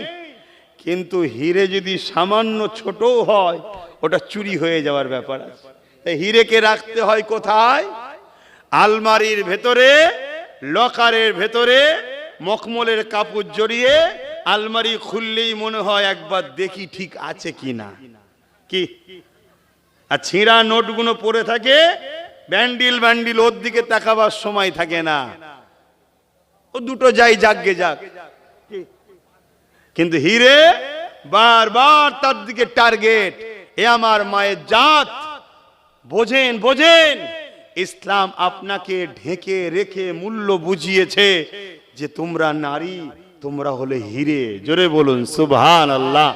কিন্তু হিরে যদি সামান্য ছোট হয় ওটা চুরি হয়ে যাওয়ার ব্যাপার আছে। তাই হিরেকে রাখতে হয় কোথায়? আলমারির ভেতরে, লকারের ভেতরে, মখমলের কাপড় জড়িয়ে আলমারি খুললেই মনে হয় একবার দেখি ঠিক আছে কিনা, কি? আর ছিঁড়া নোটগুলো পড়ে থাকে, ব্যান্ডিল ব্যান্ডিল, ওর দিকে তাকাবার সময় থাকে না, ও দুটো যাই জাগে যাক। কিন্তু হিরে বারবার তার দিকে টার্গেট। এ আমার মায়ের জাত, বোঝেন বোঝেন, ইসলাম আপনাকে ঢেকে রেখে মূল্য বুঝিয়েছে যে তোমরা নারী, তোমরা হলে হিরে। জোরে বলুন সুবহানাল্লাহ।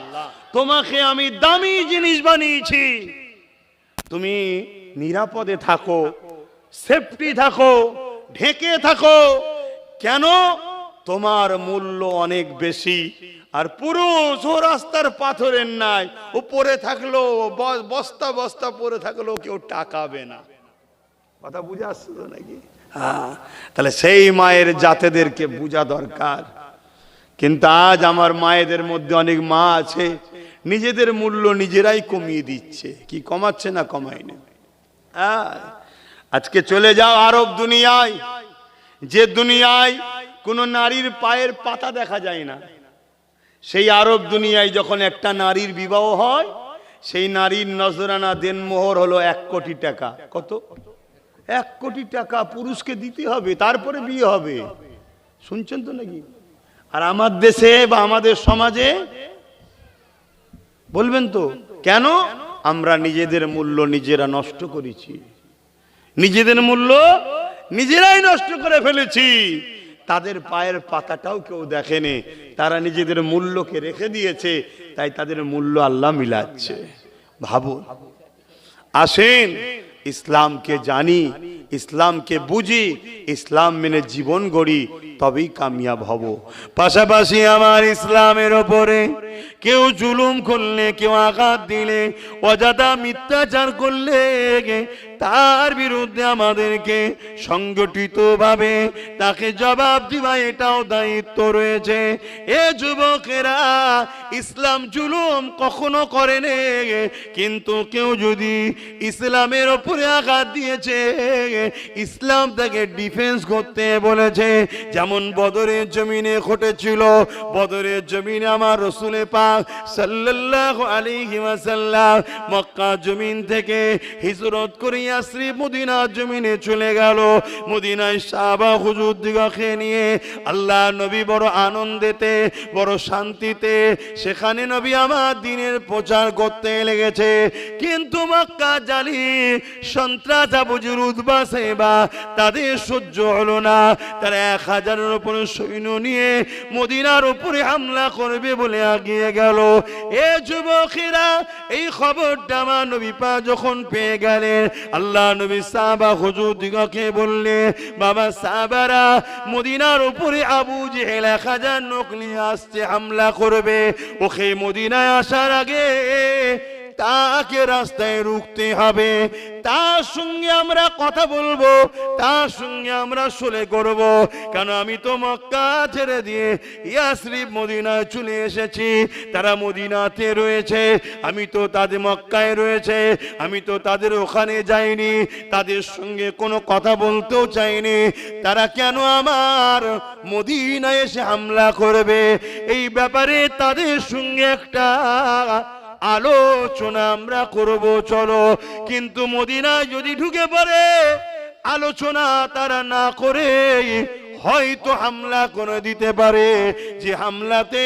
তোমাকে আমি দামি জিনিস বানিয়েছি, তুমি নিরাপদে থাকো, সেফটি থাকো, ঢেকে থাকো। কেন? তোমার মূল্য অনেক বেশি। আর পুরুষ ও রাস্তার পাথরের নাই, ও পরে থাকলো, বস্তা বস্তা পরে থাকলো, কেউ টাকাবে না। কথা বুঝে আসছে তো নাকি? হ্যাঁ, তাহলে সেই মায়ের জাতেদেরকে বোঝা দরকার। কিন্তু আজ আমার মায়েদের মধ্যে অনেক মা আছে নিজেদের মূল্য নিজেরাই কমিয়ে দিচ্ছে। কি কমাচ্ছে না কমায় না? আজকে চলে যাও আরব দুনিয়ায়, যে দুনিয়ায় কোন নারীর পায়ের পাতা দেখা যায় না, সেই আরব দুনিয়ায় যখন একটা নারীর বিবাহ হয়, সেই নারীর নজরানা দেনমোহর হলো 1 কোটি টাকা। কত? 1 কোটি টাকা পুরুষকে দিতে হবে, তারপরে বিয়ে হবে। শুনছেন তো নাকি? আর আমার দেশে বা আমাদের সমাজে বলবেন তো কেন? আমরা নিজেদের মূল্য নিজেরা নষ্ট করেছি, নিজেদের মূল্য নিজেরাই নষ্ট করে ফেলেছি। তাদের পায়ের পাতাটাও কেউ দেখেনি, তারা নিজেদের মূল্যকে রেখে দিয়েছে, তাই তাদের মূল্য আল্লাহ মিলাচ্ছে। ভাবুন, আসেন ইসলামকে জানি, ইসলামকে বুঝি, ইসলাম মেনে জীবন গড়ি, তবেই কামিয়াব হব। পাশাপাশি আমার ইসলামের ওপরে কেউ জুলুম করলে, কেউ আঘাত দিলে, অযথা মিথ্যাচার করলে, তার বিরুদ্ধে আমাদেরকে সংগঠিতভাবে তাকে জবাব দিবা, এটাও দায়িত্ব রয়েছে। এ যুবকেরা, ইসলাম জুলুম কখনো করেনি, কিন্তু কেউ যদি ইসলামের ওপরে আঘাত দিয়েছে, ইসলাম তাকে ডিফেন্স করতে বলেছে। যেমন বদরের জমিনে ঘটেছিল। বদরের জমিনে আমার রাসূল পাক সাল্লাল্লাহু আলাইহি ওয়াসাল্লাম মক্কা জমিন থেকে হিজরত করে ইয়াসরিব মদিনা জমিনে চলে গেল। মদিনায় সাহাবা হুজুর দিগকে নিয়ে আল্লাহ নবী বড় আনন্দেতে, বড় শান্তিতে সেখানে নবী আমার দ্বীনের প্রচার করতে লেগেছে। কিন্তু মক্কা জালিম সন্ত্রাস আবু জেহেল উতবা সাইবা তাদের সহ্য হলো না। তারা 1000-এর উপরে সৈন্য নিয়ে মদিনার উপরে হামলা করবে বলে এগিয়ে গেল। এ যুবকেরা, এই খবরটা আমার নবী পাক যখন পেয়ে গেলেন, আল্লাহ নবী সাহাবা হুজুর দিগকে বললে, বাবা সাহাবারা, মদিনার উপরে আবু জেহেল 1000 লোক নিয়ে আসছে, হামলা করবে। ওকে মদিনায় আসার আগে তাকে রাস্তায় রুখতে হবে, তার সঙ্গে আমরা কথা বলবো, তার সঙ্গে আমরা সুলহ করব। কেন? আমি তো মক্কা ছেড়ে দিয়ে ইয়াসরিব মদিনায় চলে এসেছি, তারা মদিনাতে রয়েছে, আমি তো তাদের মক্কায় রয়েছে, আমি তো তাদের ওখানে যাইনি, তাদের সঙ্গে কোনো কথা বলতেও চাইনি। তারা কেন আমার মদিনায় এসে হামলা করবে? এই ব্যাপারে তাদের সঙ্গে একটা আলোচনা আমরা করব, চলো। কিন্তু মদিনায় যদি ঢুকে পড়ে, আলোচনা তারা না করে হয়তো হামলা করে দিতে পারে। যে হামলাতে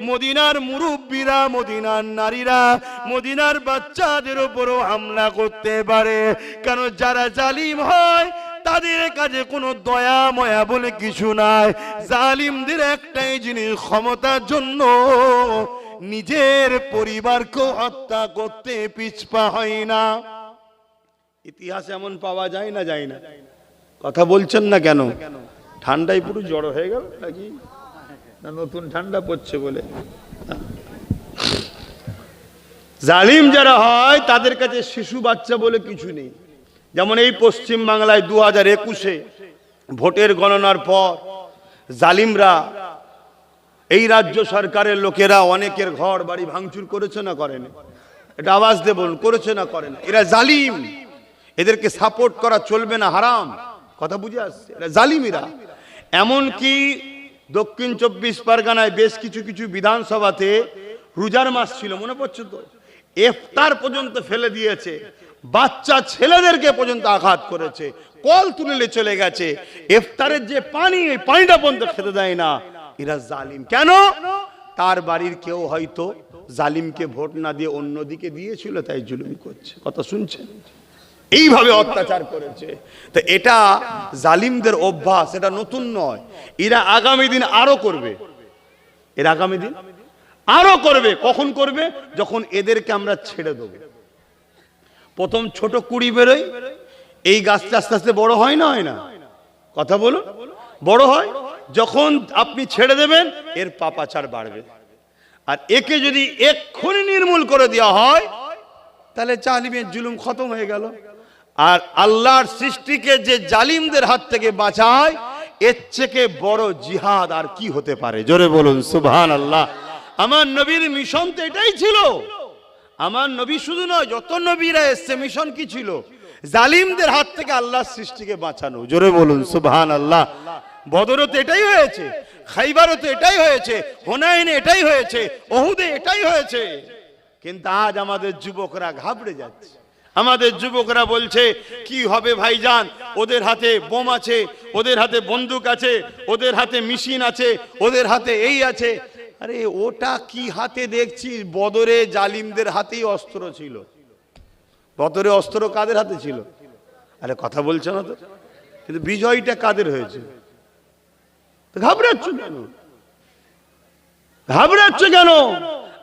মদিনার মুরব্বীরা, মদিনার নারীরা, মদিনার বাচ্চাদের উপরও হামলা করতে পারে। কারণ যারা জালিম হয় তাদের কাছে কোনো দয়া ময়া বলে কিছু নাই। জালিমদের একটাই জিনিস, ক্ষমতার জন্য নিজের পরিবারকে হত্যা করতে পিছপা হয় না। ইতিহাস এমন পাওয়া যায় না, যায় না? কথা বলছেন না কেন? ঠান্ডায় পুরো জড়ো হয়ে গেল নাকি? না নতুন ঠান্ডা পড়ছে বলে? জালিম যারা হয় তাদের কাছে শিশু বাচ্চা বলে কিছু নেই। যেমন এই পশ্চিম বাংলায় 2021-এ ভোটের গণনার পর জালিমরা, এই রাজ্য সরকারের লোকেরা অনেকের ঘর বাড়ি ভাঙচুর করেছে না করেন? এটা আওয়াজ দিয়ে বলুন, করেছে না করেন? এরা জালিম, এদেরকে সাপোর্ট করা চলবে না, হারাম। কথা বুঝে আসছে? এরা জালিমেরা। এমনকি দক্ষিণ 24 পরগনায় বেশ কিছু কিছু বিধানসভাতে রোজার মাস ছিল, মনে পড়ছে তো, ইফতার পর্যন্ত ফেলে দিয়েছে, বাচ্চা ছেলেদেরকে পর্যন্ত আঘাত করেছে, কল তুলে চলে গেছে। ইফতারের যে পানি, ওই পানিটা পর্যন্ত খেতে দেয় না। এরা জালিম। কেন? তার বাড়ির কেউ হয়তো জালিমকে ভোট না দিয়ে অন্যদিকে দিয়েছিল, তাই জুলুম করছে। কথা শুনছেন? এইভাবে অত্যাচার করেছে। তো এটা জালিমদের অভ্যাস, এটা নতুন নয়। এরা আগামী দিন আরো করবে, এরা আগামী দিন আরো করবে। কখন করবে? যখন এদেরকে আমরা ছেড়ে দেব। প্রথম ছোট কুড়ি বেরোয়, এই গাছটা আস্তে আস্তে বড় হয় না, হয় না? কথা বলুন, বড় হয়। যখন আপনি ছেড়ে দেবেন এর পাপাচার বাড়বে। আর একে যদি এক্ষুনি নির্মূল করে দেওয়া হয় তাহলে জালিমের জুলুম খতম হয়ে গেল। আর আল্লাহর সৃষ্টিকে যে জালিমদের হাত থেকে বাঁচায়, এর থেকে বড় জিহাদ আর কি হতে পারে? জোরে বলুন সুবহানাল্লাহ। আমার নবীর মিশন তো এটাই ছিল। আমার নবী শুধু নয়, যত নবীরা এসছে মিশন কি ছিল? জালিমদের হাত থেকে আল্লাহর সৃষ্টিকে বাঁচানো। জোরে বলুন সুবহানাল্লাহ। বদরে তো এটাই হয়েছে, খাইবারে তো এটাই হয়েছে, হুনাইনে এটাই হয়েছে, উহুদে এটাই হয়েছে। কিন্তু আজ আমাদের যুবকরা ঘাবড়ে যাচ্ছে। আমাদের যুবকরা বলছে কি হবে ভাইজান, ওদের হাতে বোম আছে, ওদের হাতে বন্দুক আছে, ওদের হাতে মেশিন আছে, ওদের হাতে এই আছে। আরে ওটা কি হাতে দেখছি? বদরে জালিমদের হাতেই অস্ত্র ছিল। বদরে অস্ত্র কাদের হাতে ছিল? আরে কথা বলছে না তো। কিন্তু বিজয়টা কাদের হয়েছে? ঘাবড়াচ্ছ কেন? ঘাবড়াচ্ছ কেন?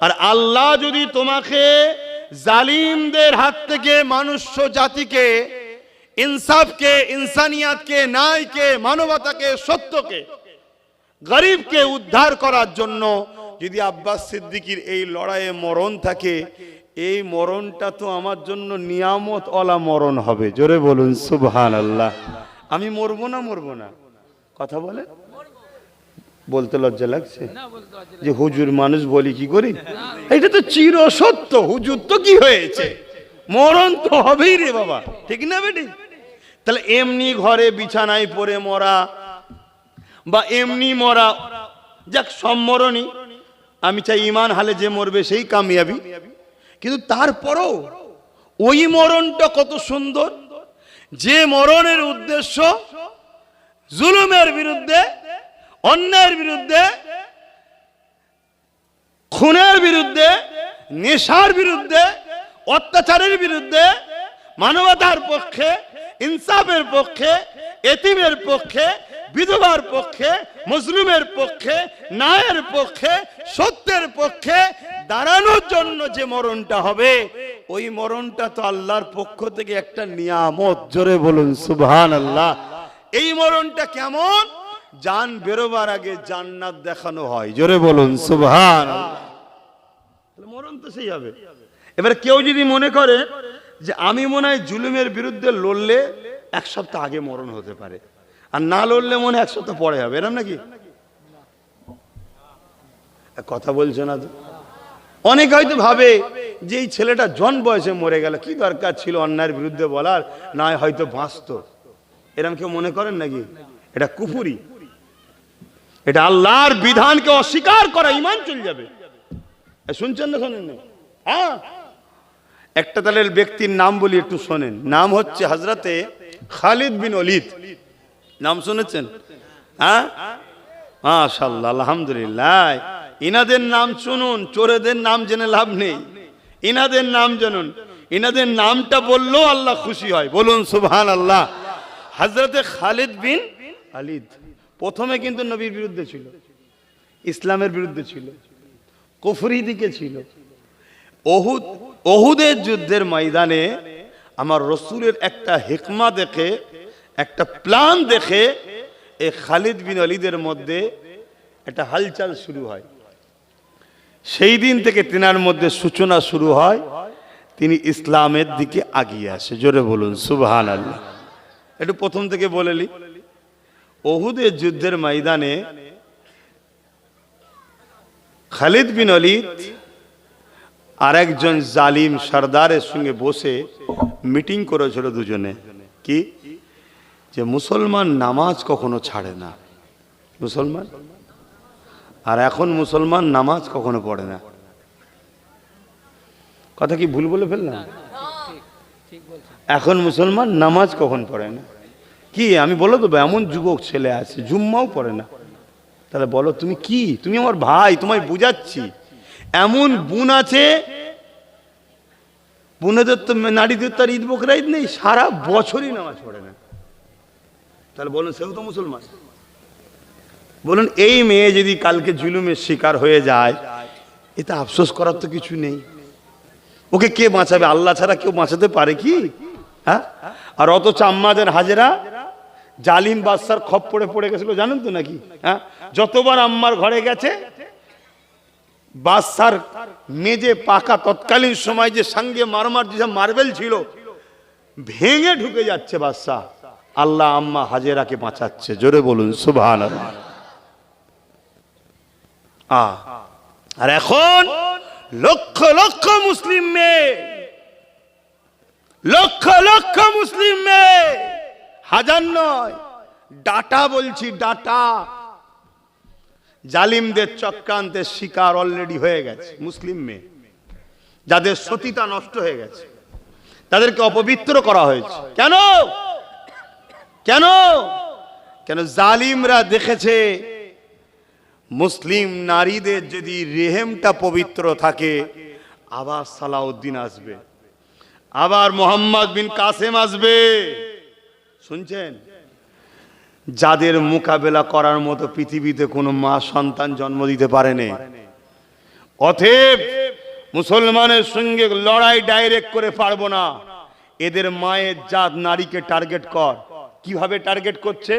আর আল্লাহ যদি তোমাকে জালিমদের হাত থেকে মনুষ্য জাতিকে, ইনসাফকে, ইনসানিয়াতকে, ন্যায়কে, মানবতাকে, সত্যকে, গরিবকে উদ্ধার করার জন্য যদি আব্বাস সিদ্দিকীর এই লড়াইয়ে মরণ থাকে, এই মরণটা তো আমার জন্য নিয়ামত ওয়ালা মরণ হবে। জোরে বলুন সুবহানাল্লাহ। আমি মরবো না, মরবো না? কথা বলে বলতে লজ্জা লাগছে যে হুজুর মানুষ বলি কি করি? এটা তো চির সত্য। হুজুর তো কি হয়েছে, মরণ তো হবেই রে বাবা, ঠিক না বেটি? তাহলে এমনি ঘরে বিছানায় পড়ে মরা বা এমনি মরা, যাক সম্মরণই। আমি চাই ইমান হালে যে মরবে সেই কামিয়াবি। কিন্তু তারপরও ওই মরণটা কত সুন্দর, যে মরণের উদ্দেশ্য জুলুমের বিরুদ্ধে, অন্যায়ের বিরুদ্ধে, খুনের বিরুদ্ধে, নেশার বিরুদ্ধে, অত্যাচারের বিরুদ্ধে, মানবতার পক্ষে, ইনসাফের পক্ষে, এতিমের পক্ষে, বিধবার পক্ষে, মুসলিমের পক্ষে, ন্যায়ের পক্ষে, সত্যের পক্ষে দাঁড়ানোর জন্য যে মরণটা হবে, ওই মরণটা তো আল্লাহর পক্ষ থেকে একটা নিয়ামত। জোরে বলুন সুবহানাল্লাহ। এই মরণটা কেমন? জান বেরোবার আগে জান্নাত দেখানো হয়। জোরে বলুন সুবহানাল্লাহ। মরণ তো সেই হবে। এবার কেউ যদি মনে করে যে আমি মনে হয় জুলুমের বিরুদ্ধে লড়লে এক সপ্তাহ আগে মরণ হতে পারে, আর না লড়লে মনে এক সপ্তাহ পরে হবে, এরকম নাকি? কথা বলছে না তো। অনেকে হয়তো ভাবে যে এই ছেলেটা জন বয়সে মরে গেল, কি দরকার ছিল অন্যায়ের বিরুদ্ধে বলার, না হয়তো বাঁচত। এরকম কেউ মনে করেন নাকি? এটা কুফরি, এটা আল্লাহর বিধানকে অস্বীকার করা, ঈমান চলে যাবে। শুনছেন না শোনেন না? হ্যাঁ, একটা তাহলে ব্যক্তির নাম বলি, একটু শোনেন। নাম হচ্ছে হযরতে খালিদ বিন ওলীদ। নাম শুনেছেন? হ্যাঁ, মাশাআল্লাহ, আলহামদুলিল্লাহ। ইনাদের নাম শুনুন, চোরেদের নাম জেনে লাভ নেই। ইনাদের নাম জানুন, ইনাদের নামটা বললেও আল্লাহ খুশি হয়। বলুন সুবহানাল্লাহ। হযরতে খালিদ বিন ওলীদ প্রথমে কিন্তু নবীর বিরুদ্ধে ছিল, ইসলামের বিরুদ্ধে ছিল, কুফরি দিকে ছিল। উহুদের যুদ্ধের ময়দানে আমার রাসূলের একটা হিকমা দেখে, একটা প্ল্যান দেখে এই খালিদ বিন ওলীদের মধ্যে একটা হালচাল শুরু হয়। সেই দিন থেকে তিনার মধ্যে সূচনা শুরু হয়, তিনি ইসলামের দিকে এগিয়ে আসে। জোরে বলুন সুবহানাল্লাহ। একটু প্রথম থেকে বলেলি। উহুদের যুদ্ধের ময়দানে খালিদ বিন ওলীদ আর একজন জালিম সরদারের সঙ্গে বসে মিটিং করেছিল দুজনে। কি? যে মুসলমান নামাজ কখনো ছাড়ে না, মুসলমান। আর এখন মুসলমান নামাজ কখনো পড়ে না। কথা কি ভুল বলে ফেললাম? এখন মুসলমান নামাজ কখন পড়ে না? কি আমি বলে দেবো, এমন যুবক ছেলে আছে জুম্মাও পড়ে না। তাহলে বলো তুমি কি? তুমি আমার ভাই, তোমায় বুঝাচ্ছি। এমন বোন আছে, বোনেদের তো, নারীদের তো আর ঈদ বকরা ঈদ নেই, সারা বছরই নামাজ পড়ে না। তাহলে বলুন সেও তো মুসলমান? বলুন এই মেয়ে যদি কালকে জুলুমের শিকার হয়ে যায়, এতে আফসোস করার তো কিছু নেই। ওকে কে বাঁচাবে? আল্লাহ ছাড়া কেউ বাঁচাতে পারে কি? হ্যাঁ, আর অথচ আম্মাদের হাজেরা জালিম বাদশার খপ্পরে পড়ে গেছিল, জানেন তো নাকি? হ্যাঁ, যতবার আম্মার ঘরে গেছে বাদশার মেজে পাকা তৎকালীন সময় যে সঙ্গে মারমার যেসব মার্বেল ছিল ভেঙে ঢুকে যাচ্ছে বাদশা, আল্লাহ আম্মা হাজেরাকে বাঁচাচ্ছে। জোরে বলুন সুবহানাল্লাহ। আর এখন লক্ষ লক্ষ মুসলিম মেয়ে, লক্ষ লক্ষ মুসলিম মেয়ে, হাজার নয়, ডাটা বলছি, ডাটা জালিমদের চক্রান্তের শিকার অলরেডি হয়ে গেছে। মুসলিম মেয়ে যাদের সতীতা নষ্ট হয়ে গেছে, তাদেরকে অপবিত্র করা হয়েছে। কেন? কেন? কেন? জালিমরা দেখেছে মুসলিম নারীদের যদি রেহেমটা পবিত্র থাকে, আবার সালাউদ্দিন আসবে, আবার মোহাম্মদ বিন কাসেম আসবে। শুনছেন? যাদের মোকাবেলা করার মতো পৃথিবীতে কোনো মা সন্তান জন্ম দিতে পারেনি। অতএব মুসলমানের সঙ্গে লড়াই ডাইরেক্ট করে পারবো না। এদের মায়ের জাত নারীকে টার্গেট কর। কিভাবে টার্গেট করছে?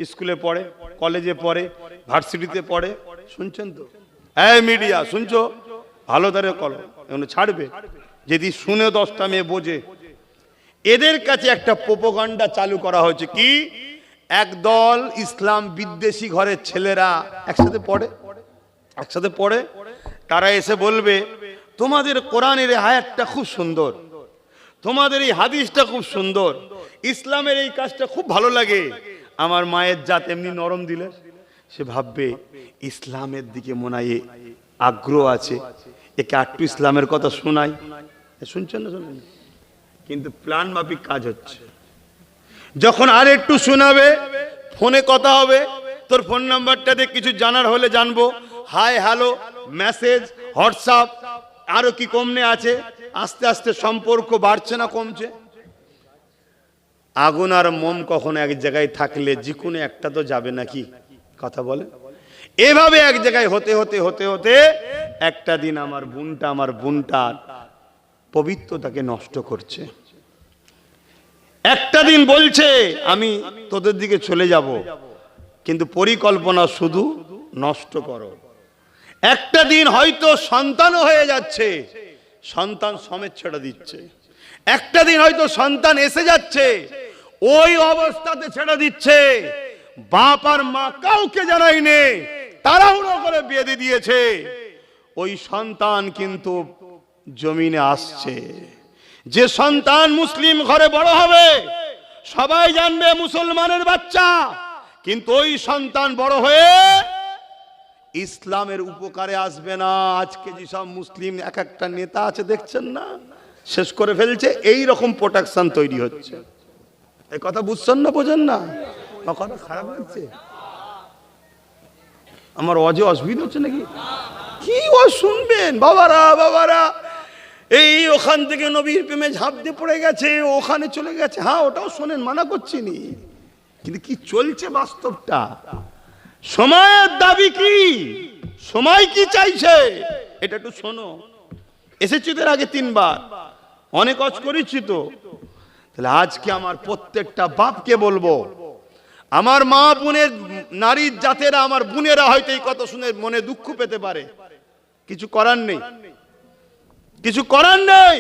স্কুলে পড়ে, কলেজে পড়ে, ভার্সিটিতে পড়ে। শুনছেন তো? এই মিডিয়া শুনছো? ভালো ধরে করো, এগুলো ছাড়বে। যদি শুনে 10টা মেয়ে বোঝে। এদের কাছে একটা প্রোপাগান্ডা চালু করা হয়েছে কি, একদল ইসলাম বিদ্বেষী ঘরের ছেলেরা একসাথে পড়ে, তারা এসে বলবে তোমাদের কোরআনের এই আয়াতটা খুব সুন্দর, তোমাদের এই হাদিসটা খুব সুন্দর, ইসলামের এই কাজটা খুব ভালো লাগে। আমার মায়ের জাত এমনি নরম দিলে সে ভাববে ইসলামের দিকে মনে হয় আগ্রহ আছে, একে একটু ইসলামের কথা শোনাই। শুনছেন না? শোনেন? কিন্তু প্ল্যান মাফিক কাজ হচ্ছে। যখন আর একটু শোনাবে, ফোনে কথা হবে, তোর ফোন নাম্বারটা দিয়ে কিছু জানার হলে জানবো, হাই হ্যালো মেসেজ, হোয়াটসঅ্যাপ, আরো কি কমনে আছে। আস্তে আস্তে সম্পর্ক বাড়ছে না কমছে? আগুন আর মোম কখনো এক জায়গায় থাকলে যে কোনো একটা তো যাবে নাকি? কথা বলে। এভাবে এক জায়গায় হতে হতে হতে হতে একটা দিন আমার বোনটার পবিত্রতাকে নষ্ট করছে। একটা দিন বলছে আমি তোদের দিকে চলে যাব, কিন্তু পরিকল্পনা শুধু নষ্ট করো। একটা দিন হয়তো সন্তানও হয়ে যাচ্ছে, সন্তান সমেত ছেড়ে দিচ্ছে। একটা দিন হয়তো সন্তান এসে যাচ্ছে, ওই অবস্থাতে ছেড়ে দিচ্ছে। বাপ আর মা কাউকে জানায়নি, তাড়াহুড়ো করে বিয়ে দিয়ে দিয়েছে। ওই সন্তান কিন্তু জমিনে আসছে। যে সন্তান মুসলিম ঘরে বড় হবে, সবাই জানবে মুসলমানের বাচ্চা, কিন্তু ওই সন্তান বড় হয়ে ইসলামের উপকারে আসবে না। আজকে যেসব মুসলিম এক একটা নেতা আছে দেখছেন না, শেষ করে ফেলছে। এই রকম প্রোটেকশন তৈরি হচ্ছে। এই কথা বুঝছেন না? বোঝেন না? কথা খারাপ লাগছে আমার? অজে অসুবিধা হচ্ছে নাকি? কি ও শুনবেন বাবারা, এই ওখান থেকে নবীর প্রেমে ঝাঁপ দিয়ে পড়ে গেছে, ওখানে চলে গেছে। হ্যাঁ, ওটাও শোনেন, মানা করছি নি, কিন্তু কি চলছে বাস্তবটা? সময়ের দাবি কি, সময় কি চাইছে, এটা একটু শোনো। এসেছি তোর আগে 3 বার, অনেক কাজ করেছি তো। তাহলে আজকে আমার প্রত্যেকটা বাপকে বলবো, আমার মা বোনের নারীর জাতেরা, আমার বোনেরা হয়তো এই কথা শুনে মনে দুঃখ পেতে পারে, কিছু করার নেই, কিছু করার নেই।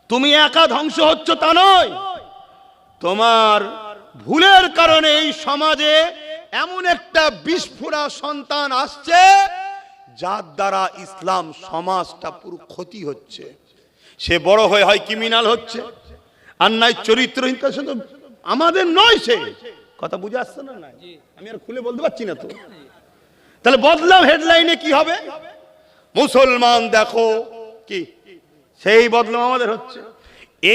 তুমি একা ধ্বংস হচ্ছ তা নয়, তোমার ভুলের কারণে এই সমাজে এমন একটা বিস্ফোরা সন্তান আসছে যার দ্বারা ইসলাম সমাজটা পুরো ক্ষতি হচ্ছে। সে বড় হয়ে হয় ক্রিমিনাল হচ্ছে, আর নাই চরিত্রহীন। আমাদের নয়, সে কথা বুঝে আসছে না? নাই, আমি আর খুলে বলতে পারছি না তো। তাহলে বদলাম হেডলাইনে কি হবে? মুসলমান দেখো কি, সেই বদলাম আমাদের হচ্ছে।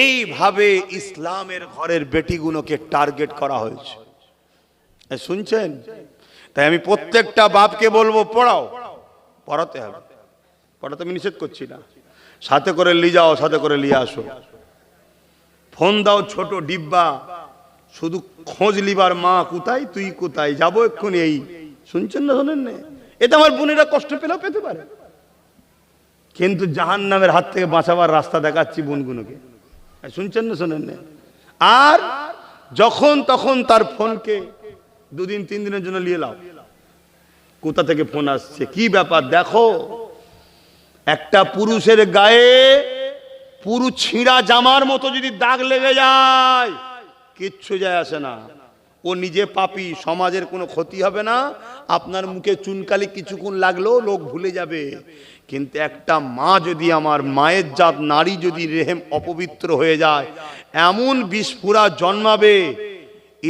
এইভাবে ইসলামের ঘরের বেটিগুলোকে টার্গেট করা হয়েছে। শুনছেন? তাই আমি প্রত্যেকটা বাপকে বলবো, পড়াতে হবে। পড়াতে আমি নিষেধ করছি না, সাথে করে নিয়ে যাও, সাথে করে নিয়ে আসো। ফোন দাও ছোট ডিব্বা, শুধু খোঁজ লিবার, মা কোথায়, তুই কোথায়, যাবো এক্ষুনি। এই শুনছেন না? শোনেন না? এতে আমার বোনেরা কষ্ট পেলেও পেতে পারে, কিন্তু জাহান্নামের হাত থেকে বাঁচাবার রাস্তা দেখাচ্ছি বোনগুলোকে। শুনছেন না শোনেন না? আর যখন তখন তার ফোনকে 2 দিন 3 দিনের জন্য নিয়ে নাও। কোথা থেকে ফোন আসছে, কি ব্যাপার দেখো। একটা পুরুষের গায়ে পুরো ছিঁড়া জামার মতো যদি দাগ লেগে যায় কিচ্ছু যায় আসে না, ও নিজে পাপী, সমাজের কোনো ক্ষতি হবে না। আপনার মুখে চুনকালি কিছুক্ষণ লাগলেও লোক ভুলে যাবে। কিন্তু একটা মা যদি, আমার মায়ের জাত নারী যদি রেহেম অপবিত্র হয়ে যায়, এমন বিস্ফোরা জন্মাবে,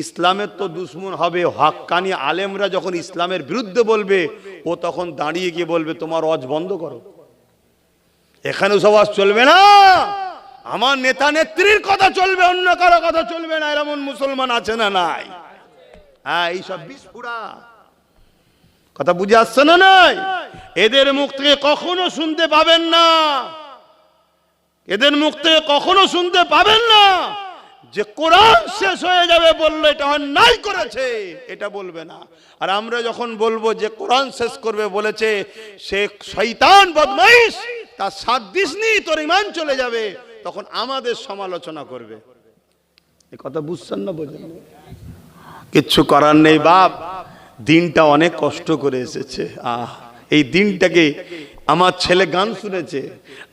ইসলামের তো দুশ্মন হবে। হাক্কানি আলেমরা যখন ইসলামের বিরুদ্ধে বলবে, ও তখন দাঁড়িয়ে গিয়ে বলবে তোমার ওয়াজ বন্ধ করো, এখানে সব ওয়াজ চলবে না, আমার নেতা নেত্রীর কথা চলবে, অন্য কারো কথা চলবে না। এমন মুসলমান আছে না নাই? হ্যাঁ, এইসব বিস্ফোরা কথা বুঝে আসছে না নাই? এদের মুখ থেকে কখনো শুনতে পাবেন না, এদের মুখ থেকে কখনো শুনতে পাবেন না যে কোরআন শেষ হয়ে যাবে বললে এটা অন্যায় করেছে, এটা বলবে না। আর আমরা যখন বলবো যে কোরআন শেষ করবে বলেছে, সে শয়তান বদমাইশ, তার 7 দিন নেই তোর ঈমান চলে যাবে, তখন আমাদের সমালোচনা করবে। এই কথা বুঝছেন না? বোঝেন না? কিচ্ছু করার নেই বাপ, দিনটা অনেক কষ্ট করে এসেছে। এই দিনটাকে, আমার ছেলে গান শুনেছে,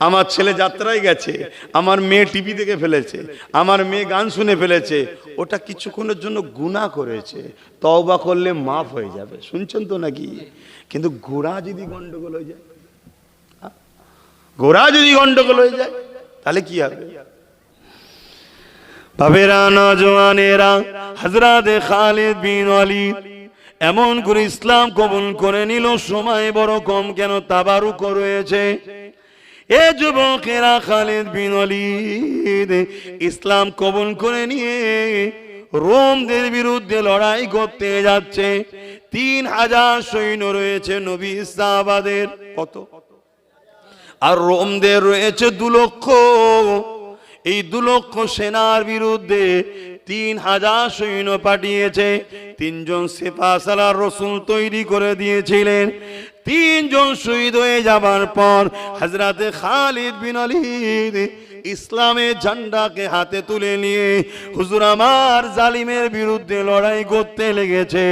আমার ছেলে যাত্রায় গেছে, আমার মেয়ে টিভি দেখে ফেলেছে, আমার মেয়ে গান শুনে ফেলেছে, ওটা কিছুক্ষণের জন্য গুনাহ করেছে, তওবা করলে মাফ হয়ে যাবে। শুনছেন তো নাকি? কিন্তু গোড়া যদি গন্ডগোল হয়ে যায়, গোড়া যদি গন্ডগোল হয়ে যায় তাহলে কি হবে? বাবেরা, নওজওয়ানেরা, হযরত খালিদ বিন ওয়ালিদ এমন করে ইসলাম কবুল করে নিল, সময় বড় কম কেন, তাবারুক রয়েছে। এ যুবকেরা, খালিদ বিন ওয়ালিদ ইসলাম কবুল করে নিয়ে রোমদের বিরুদ্ধে লড়াই করতে যাচ্ছে। 3000 সৈন্য রয়েছে নবী সাহাবাদের, কত? আর রোমদের রয়েছে 2 লক্ষ। এই 2 লক্ষ সেনার বিরুদ্ধে 3000 সৈন্য পাঠিয়েছে। 3 জন সেপাসালার রাসূল তৈরি করে দিয়েছিলেন। 3 জন শহীদ হয়ে যাবার পর হযরত খালিদ বিন ওয়ালিদ ইসলামের ঝান্ডাকে হাতে তুলে নিয়ে হুজুর আমার জালিমের বিরুদ্ধে লড়াই করতে লেগেছে।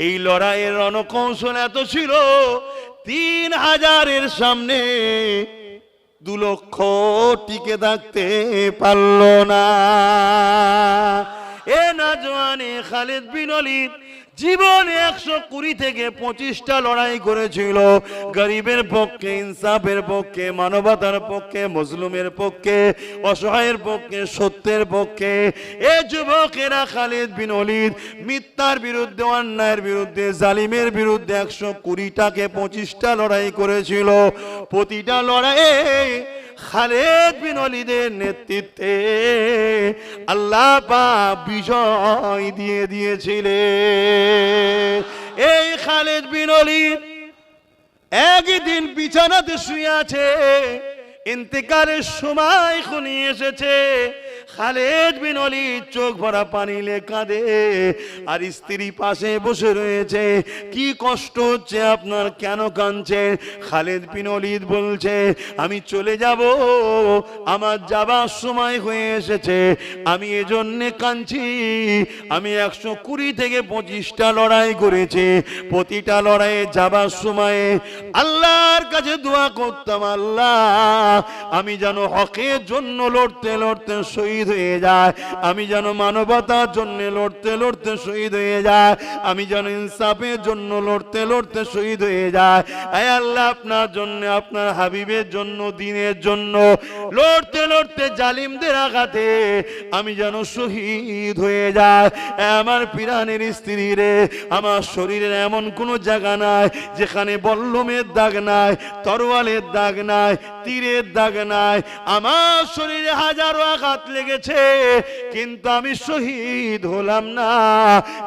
এই লড়াইয়ের রণকৌশল এত ছিল, 3000-এর সামনে 2 লক্ষ টিকে থাকতে পারল না। এ নওজওয়ানে খালিদ বিন ওয়ালিদ জীবনে 120 থেকে 25টা লড়াই করেছিল, গরিবের পক্ষে, ইনসাফের পক্ষে, মানবতার পক্ষে, মজলুমের পক্ষে, অসহায়ের পক্ষে, সত্যের পক্ষে। এ যুবকেরা, খালিদ বিন ওয়ালিদ মিথ্যার বিরুদ্ধে, অন্যায়ের বিরুদ্ধে, জালিমের বিরুদ্ধে 120টাকে 25টা লড়াই করেছিল। প্রতিটা লড়াইয়ে খালিদ বিন ওয়ালিদের নেতৃত্বে আল্লাহ পাক বিজয় দিয়ে দিয়েছিলেন। এই খালিদ বিন ওয়ালিদ একদিন বিছানাতে শুয়ে আছে, ইন্তেকালের সময় ঘনিয়ে এসেছে। খালিদ বিন ওয়ালিদ চোখ ভরা পানি লে কাঁদে, আর স্ত্রী পাশে বসে রয়েছে। কি কষ্ট হচ্ছে আপনার, কেন কাঁদছেন? খালিদ বিন ওয়ালিদ বলছে, আমি চলে যাব, আমার যাবার সময় হয়ে এসেছে, আমি এজন্য কাঁদছি। আমি 120 থেকে 25টা লড়াই করেছি, প্রতিটা লড়াইয়ে যাবার সময়ে আল্লাহর কাছে দোয়া করতাম, আল্লাহ আমি যেন হকের জন্য লড়তে লড়তে শহীদ হয়ে যায়, আমি যেন মানবতার জন্য লড়তে লড়তে শহীদ হয়ে যায়, আমি যেন ইনসাফের জন্য লড়তে লড়তে শহীদ হয়ে যায়। আয় আল্লাহ, আপনার জন্য, আপনার হাবিবের জন্য, দ্বীনের জন্য লড়তে লড়তে জালিমদের আঘাতে আমি যেন শহীদ হয়ে যায়। আমার পিরানের স্ত্রী রে, আমার শরীরের এমন কোনো জায়গা নাই যেখানে বল্লমের দাগ নাই, তরোয়ালের দাগ নাই, তীরের দাগ নাই। আমার শরীরে হাজারো আঘাত লেগে গেছে, কিন্তু আমি শহীদ হলাম না,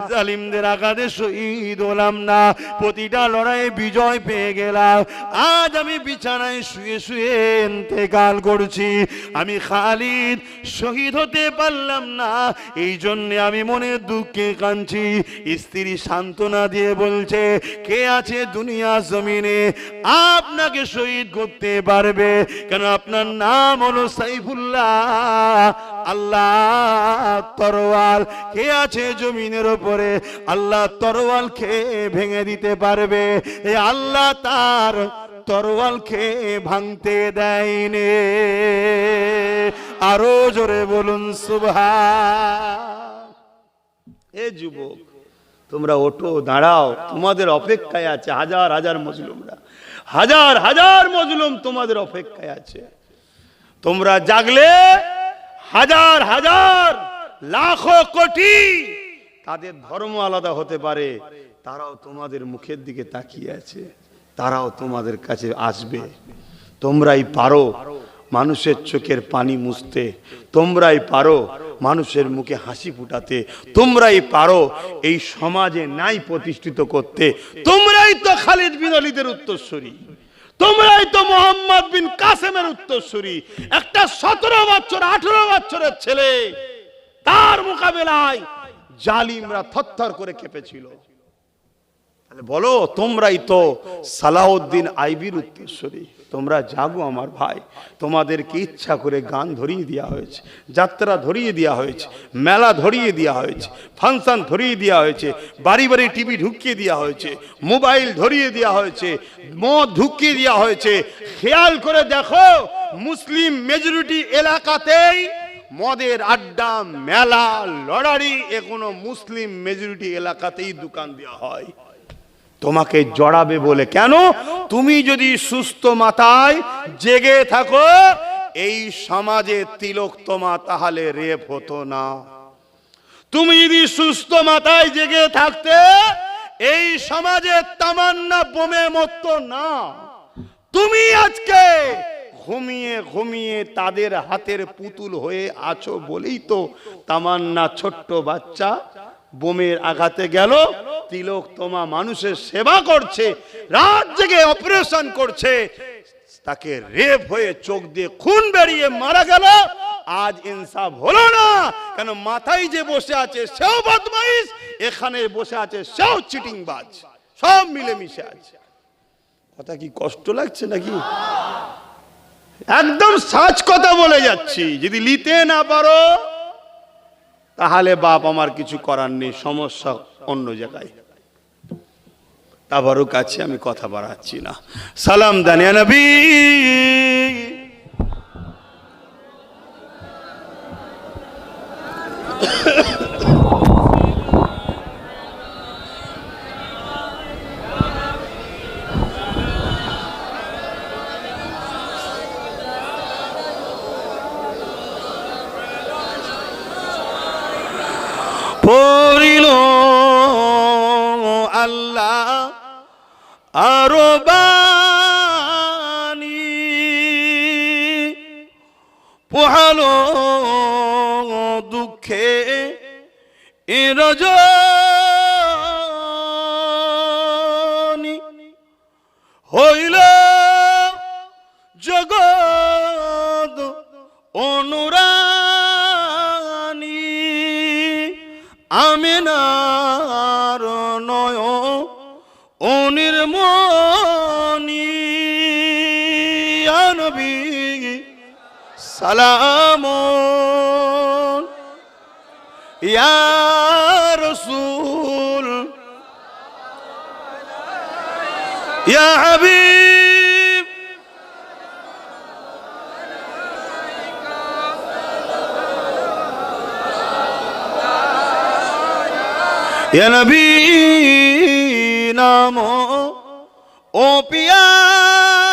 জালিমদের আঘাতে শহীদ হলাম না, প্রতিটা লড়াইয়ে বিজয় পেয়ে গেলাম। আজ আমি বিছানায় শুয়ে শুয়ে ইন্তেকাল করছি, আমি খালিদ শহীদ হতে পারলাম না, এই জন্য আমি মনে দুঃখে কাঁদছি। স্ত্রী সান্ত্বনা দিয়ে বলছে, কে আছে দুনিয়া জমিনে আপনাকে শহীদ করতে পারবে? কেন আপনার নাম হলো সাইফুল্লাহ, আল্লাহ তরোয়াল। কে আছে জমিনের উপরে আল্লাহ তরোয়াল খেয়ে ভেঙে দিতে পারবে? এ আল্লাহ তার তরোয়াল খেয়ে ভাঙতে দেয়নি। আরো জোরে বলুন সুবহান। এ যুবক, তোমরা ওঠো, দাঁড়াও, তোমাদের অপেক্ষায় আছে হাজার হাজার মজলুমরা, হাজার হাজার মজলুম তোমাদের অপেক্ষায় আছে। তোমরা জাগলে হাজার হাজার লাখো কোটি, তাদের ধর্ম আলাদা হতে পারে, তারাও তোমাদের মুখের দিকে তাকিয়ে আছে, তারাও তোমাদের কাছে আসবে। তোমরাই পারো মানুষের চোখের পানি মুছতে, তোমরাই পারো মানুষের মুখে হাসি ফুটাতে, তোমরাই পারো এই সমাজে ন্যায় প্রতিষ্ঠিত করতে। তোমরাই তো খালিদ বিন ওয়ালিদের উত্তরসূরি, তোমরাই তো মোহাম্মদ বিন কাসেমের উত্তরসূরি। একটা 17 বছর 18 বছরের ছেলে, তার মোকাবেলায় জালিমরা থরথর করে কেঁপেছিল। তাহলে বলো, তোমরাই তো সালাউদ্দিন আইবির উত্তরসূরি। তোমরা জাগো আমার ভাই, তোমাদেরকে ইচ্ছা করে গান ধরিয়ে দেওয়া হয়েছে, যাত্রা ধরিয়ে দেওয়া হয়েছে, মেলা ধরিয়ে দেওয়া হয়েছে, ফাংশন ধরিয়ে দেওয়া হয়েছে, বাড়ি বাড়ি টিভি ঢুকিয়ে দেওয়া হয়েছে, মোবাইল ধরিয়ে দেওয়া হয়েছে, মদ ঢুকিয়ে দেওয়া হয়েছে। খেয়াল করে দেখো, মুসলিম মেজরিটি এলাকাতেই মদের আড্ডা, মেলা, লড়ারি এখনো মুসলিম মেজরিটি এলাকাতেই দোকান দেওয়া হয়। তোমাকে জড়াবে বলে কেন? তুমি যদি সুস্থ মাথায় জেগে থাকো, এই সমাজে তিলোত্তমা তাহলে রেপ হতো না। তুমি যদি সুস্থ মাথায় জেগে থাকতে, এই সমাজে তামান্না বোমে মরতো না। তুমি আজকে ঘুমিয়ে ঘুমিয়ে তাদের হাতের পুতুল হয়ে আছো বলেই তো তামান্না ছোট্ট বাচ্চা বোমের আঘাতে গেল, তিলোত্তমা মানুষের সেবা করছে, রাত জেগে অপারেশন করছে, তাকে রেপ হয়ে চোখ দিয়ে খুন বেরিয়ে মারা গেল। আজ ইনসাফ হলো না কেন? মাথায় যে বসে আছে সেও বদমাইশ, এখানে বসে আছে সেও চিটিংবাজ, সব মিলে মিশে আছে। কথা কি কষ্ট লাগছে নাকি? একদম সাচ কথা বলে যাচ্ছি। যদি নিতে না পারো তাহলে বাপ আমার কিছু করার নেই, সমস্যা অন্য জায়গায়। তাবারও কাছে আমি কথা বাড়াচ্ছি না। সালাম দান ইয়া নবী। পড়িল আল্লাহ আরো বাণী, পোহালো দুঃখে এ রজনী, হইল জগৎ অনুরানী, আমিনার নয় অনির্মণি, ইয়া নবী সালাম, ইয়া রাসূল, ইয়া হাবিব, ইয়া নবী নাম ও পিয়ারা,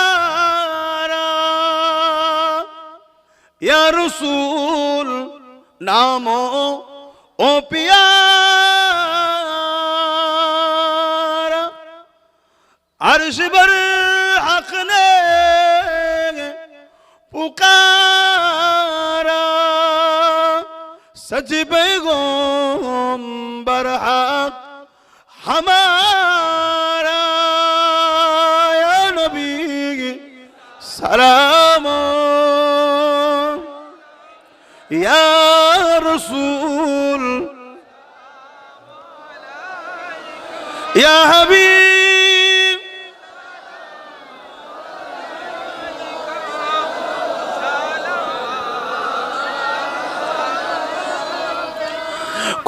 ইয়া রাসূল নাম ও পিয়ারা, अर्श पर हक ने पुकारा, सच पैगंबर हक हमारा या नबी सलाम या रसूल या हबीब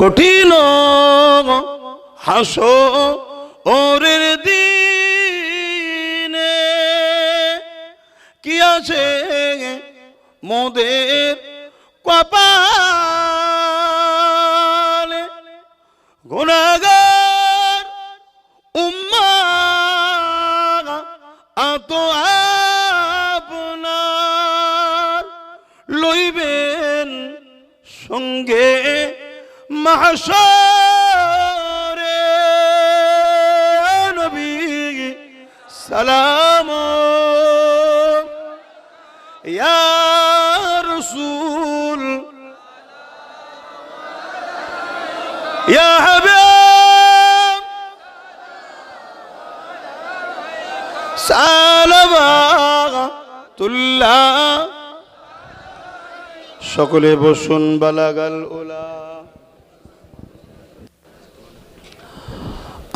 कठिन হাসরের দিনে কি আছে মোদের কপালে গুনাহগার উম্মাহ আত আপনার লইবেন সঙ্গে মাহশরে নবী সালাম ইয়া রাসূল ইয়া হাবিব সালাওয়াতুল্লাহ সকলে বসুন বালাগাল উলা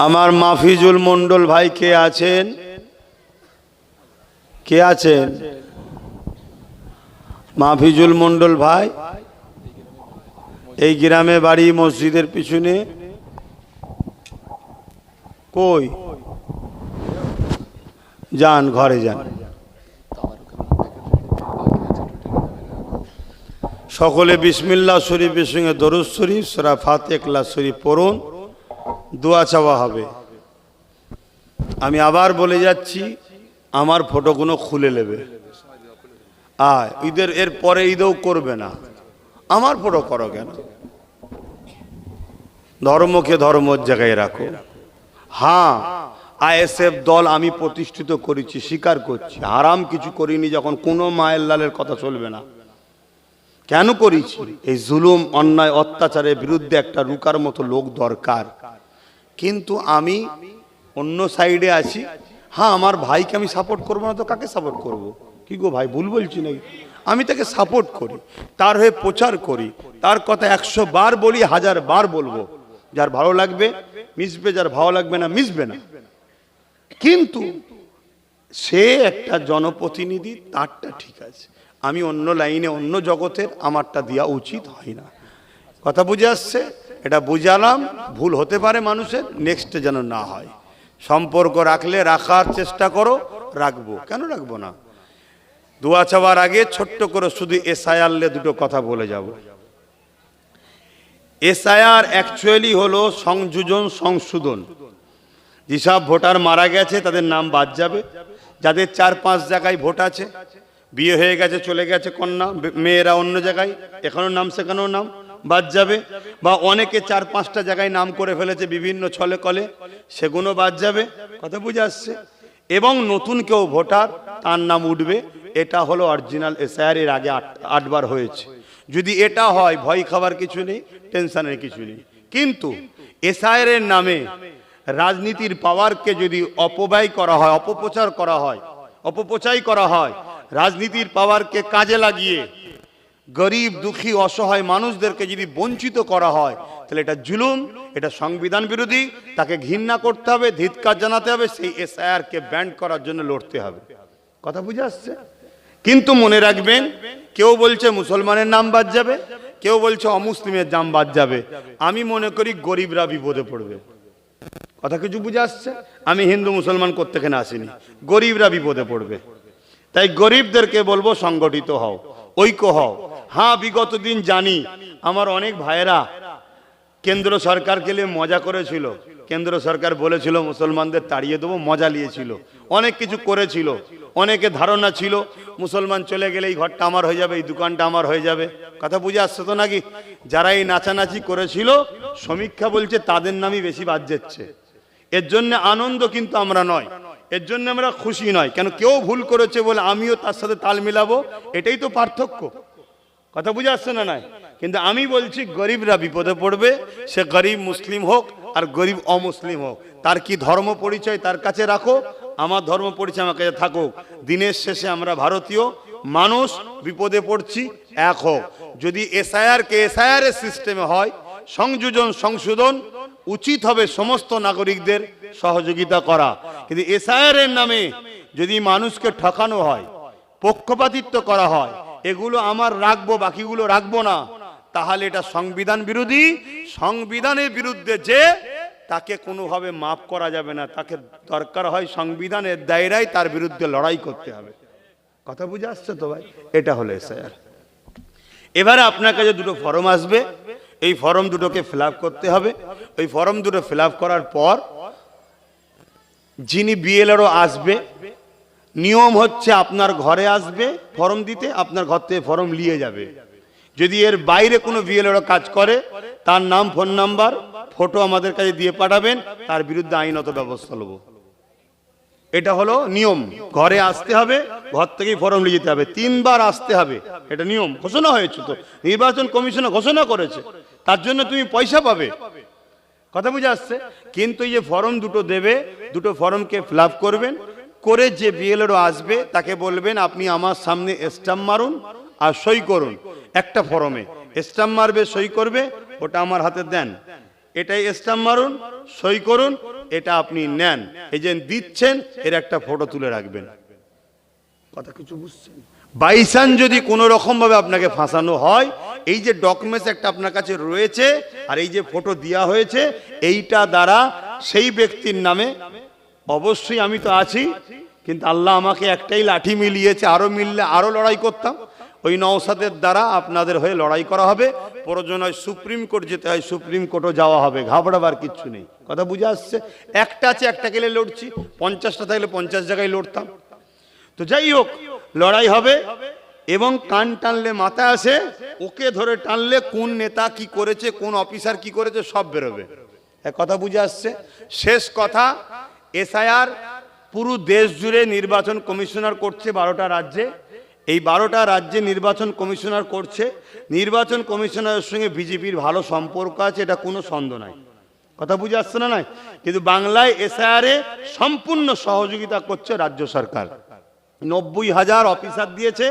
আমার মাফিজুল মন্ডল ভাই কে আছেন কে আছেন মাফিজুল মন্ডল ভাই এই গ্রামে বাড়ি মসজিদের পিছনে কই যান ঘরে যান সকলে বিসমিল্লাহ শরীফের সঙ্গে দরুদ শরীফ সূরা ফাতিহা ইখলাস শরীফ পড়ুন দোয়া চাওয়া হবে আমি আবার বলে যাচ্ছি আমার ফটোগুলো খুলে নেবে ঈদের এর পরে ঈদও করবে না আমার ফটো করো কেন ধর্মকে ধর্মর জায়গায় রাখো হ্যাঁ আইএসএফ দল আমি প্রতিষ্ঠিত করেছি স্বীকার করছি হারাম কিছু করিনি যখন কোনো মায়ের লালের কথা চলবে না কেন করেছি এই জুলুম অন্যায় অত্যাচারের বিরুদ্ধে একটা রুকার মতো লোক দরকার কিন্তু আমি অন্য সাইডে আছি হ্যাঁ আমার ভাইকে আমি সাপোর্ট করবো না তো কাকে সাপোর্ট করব কি গো ভাই ভুল বলছি নাকি আমি তাকে সাপোর্ট করি তার হয়ে প্রচার করি তার কথা 100 বার বলি 1000 বার বলবো যার ভালো লাগবে মিশবে যার ভালো লাগবে না মিশবে না কিন্তু সে একটা জনপ্রতিনিধি তারটা ঠিক আছে আমি অন্য লাইনে অন্য জগতের আমারটা দেওয়া উচিত হয় না কথা বুঝে আসছে এটা বুঝালাম ভুল হতে পারে মানুষের নেক্সটে যেন না হয় সম্পর্ক রাখলে রাখার চেষ্টা করো রাখবো কেন রাখবো না দোয়া চাওয়ার আগে ছোট্ট করে শুধু এসআইআর দুটো কথা বলে যাব এসআইআর অ্যাকচুয়ালি হলো সংযোজন সংশোধন যেসব ভোটার মারা গেছে তাদের নাম বাদ যাবে যাদের 4-5 জায়গায় ভোট আছে বিয়ে হয়ে গেছে চলে গেছে কন্যা মেয়েরা অন্য জায়গায় এখানেও নাম সেখানেও নাম বাদ যাবে বা অনেকে 4-5টা জায়গায় নাম করে ফেলেছে বিভিন্ন ছলে কলে সেগুলো বাদ যাবে কথা বুঝে আসছে এবং নতুন কেউ ভোটার তার নাম উঠবে এটা হলো অরিজিনাল এসআইআর এর আগে 8 বার হয়েছে যদি এটা হয় ভয় খাবার কিছু নেই টেনশনের কিছু নেই কিন্তু এসআইআর এর নামে রাজনীতির পাওয়ারকে যদি অপব্যয় করা হয় অপপ্রচার করা হয় অপপ্রচার করা হয় রাজনীতির পাওয়ারকে কাজে লাগিয়ে গরিব দুঃখী অসহায় মানুষদেরকে যদি বঞ্চিত করা হয় তাহলে এটা জুলুম এটা সংবিধান বিরোধী তাকে ঘৃণা করতে হবে ধিক্কার জানাতে হবে সেই এসআইআর কে ব্যান করার জন্য লড়তে হবে কথা বুঝে আসছে কিন্তু মনে রাখবেন কেউ বলছে মুসলমানের নাম বাদ যাবে কেউ বলছে অমুসলিমের নাম বাদ যাবে আমি মনে করি গরিবরা বিপদে পড়বে কথা কিছু বুঝে আসছে আমি হিন্দু মুসলমান করতে কেন আসিনি গরিবরা বিপদে পড়বে তাই গরিবদেরকে বলবো সংগঠিত হও ঐক্য হও হ্যাঁ বিগত দিন জানি আমার অনেক ভাইয়েরা কেন্দ্র সরকারকে নিয়ে মজা করেছিল কেন্দ্র সরকার বলেছিল মুসলমানদের তাড়িয়ে দেবো মজা নিয়েছিল অনেক কিছু করেছিল অনেকে ধারণা ছিল মুসলমান চলে গেলে এই ঘরটা আমার হয়ে যাবে এই দোকানটা আমার হয়ে যাবে কথা বুঝে আসছে তো নাকি যারা এই নাচানাচি করেছিল সমীক্ষা বলছে তাদের নামই বেশি বাদ যাচ্ছে এর জন্য আনন্দ কিন্তু আমরা নয় এর জন্য আমরা খুশি নয় কেন কেউ ভুল করেছে বলে আমিও তার সাথে তাল মিলাবো এটাই তো পার্থক্য কথা বুঝে আসছে না নাই কিন্তু আমি বলছি গরিবরা বিপদে পড়বে, সে গরিব মুসলিম হোক আর গরিব অমুসলিম হোক, তার কি ধর্ম পরিচয় তার কাছে রাখো, আমার ধর্ম পরিচয় আমার কাছে থাকুক। দিনের শেষে আমরা ভারতীয় মানুষ, বিপদে পড়ছি, এক হোক। যদি এসআইআর কে এসআইআর এর সিস্টেমে হয়, সংশোধন উচিত হবে সমস্ত নাগরিকদের সহযোগিতা করা। কিন্তু এসআইআর এর নামে যদি মানুষকে ঠকানো হয়, পক্ষপাতিত্ব করা হয়, এগুলো আমার রাখবো বাকিগুলো রাখবো না, তাহলে এটা সংবিধান বিরোধী। সংবিধানের বিরুদ্ধে যে, তাকে কোনোভাবে মাফ করা যাবে না, তাকে দরকার হয় সংবিধানের দায়রায় তার বিরুদ্ধে লড়াই করতে হবে। কথা বুঝে আসছে তো ভাই? এটা হলো এসআইআর। এবারে আপনার কাছে দুটো ফর্ম আসবে, এই ফর্ম দুটোকে ফিল আপ করতে হবে। ওই ফর্ম দুটো ফিল আপ করার পর যিনি বিএলআরও আসবে, নিয়ম হচ্ছে আপনার ঘরে আসবে ফর্ম দিতে, আপনার ঘর থেকে ফর্ম নিয়ে যাবে। যদি এর বাইরে কোনো বিএলআরও কাজ করে, তার নাম, ফোন নাম্বার, ফটো আমাদের কাছে দিয়ে পাঠাবেন, তার বিরুদ্ধে আইনত ব্যবস্থা নেব। এটা হলো নিয়ম। ঘরে আসতে হবে, ঘর থেকেই ফর্ম নিয়ে যেতে হবে, 3 বার আসতে হবে, এটা নিয়ম। ঘোষণা হয়েছে তো, নির্বাচন কমিশন ঘোষণা করেছে, তার জন্য তুমি পয়সা পাবে। কথা বুঝে আসছে? কিন্তু এই যে ফর্ম দুটো দেবে, দুটো ফর্মকে ফিল আপ করবেন, করে যে বিএলআরও আসবে তাকে বলবেন আপনি আমার সামনে স্ট্যাম্প মারুন আর সই করুন। একটা ফর্মে স্ট্যাম্প মারবে, সই করবে, ওটা আমার হাতে দেন, এটাই স্ট্যাম্প মারুন, সই করুন, এটা আপনি নেন। এই যে দিচ্ছেন, এর একটা ফটো তুলে রাখবেন। কথা কিছু বুঝছেন? বাইচান্স যদি কোনো রকম ভাবে আপনাকে ফাঁসানো হয়, এই যে ডকুমেন্টস একটা আপনার কাছে রয়েছে আর এই যে ফটো দেওয়া হয়েছে, এইটা দ্বারা সেই ব্যক্তির নামে, অবশ্যই আমি তো আছি, কিন্তু আল্লাহ আমাকে একটাই লাঠি মিলিয়েছে, আরো মিললে আরো লড়াই করতাম। ওই নওশাদের দ্বারা আপনাদের হয়ে লড়াই করা হবে। প্রয়োজন হয় সুপ্রিম কোর্ট যেতে হয়, সুপ্রিম কোর্টও যাওয়া হবে, ঘাবড়াবার কিচ্ছু নেই। কথা বুঝে আসছে? একটা আছে, একটা গেলে লড়ছি, 50টা থাকলে 50 জায়গায় লড়তাম। তো যাই হোক, লড়াই হবে। এবং কান টানলে মাথা আসে, ওকে ধরে টানলে কোন নেতা কি করেছে, কোন অফিসার কি করেছে, সব বেরোবে। এক কথা বুঝে আসছে? শেষ কথা, এসআইআর পুরো দেশ জুড়ে নির্বাচন কমিশনার করছে 12টা রাজ্যে। এই 12টা রাজ্যে নির্বাচন কমিশনার করছে। নির্বাচন কমিশনারের সঙ্গে বিজেপির ভালো সম্পর্ক আছে, এটা কোনো সন্দেহ নাই। কথা বুঝে আসছে না? নাই। কিন্তু বাংলায় এসআইআর এ সম্পূর্ণ সহযোগিতা করছে রাজ্য সরকার। 90,000 অফিসার দিয়েছে।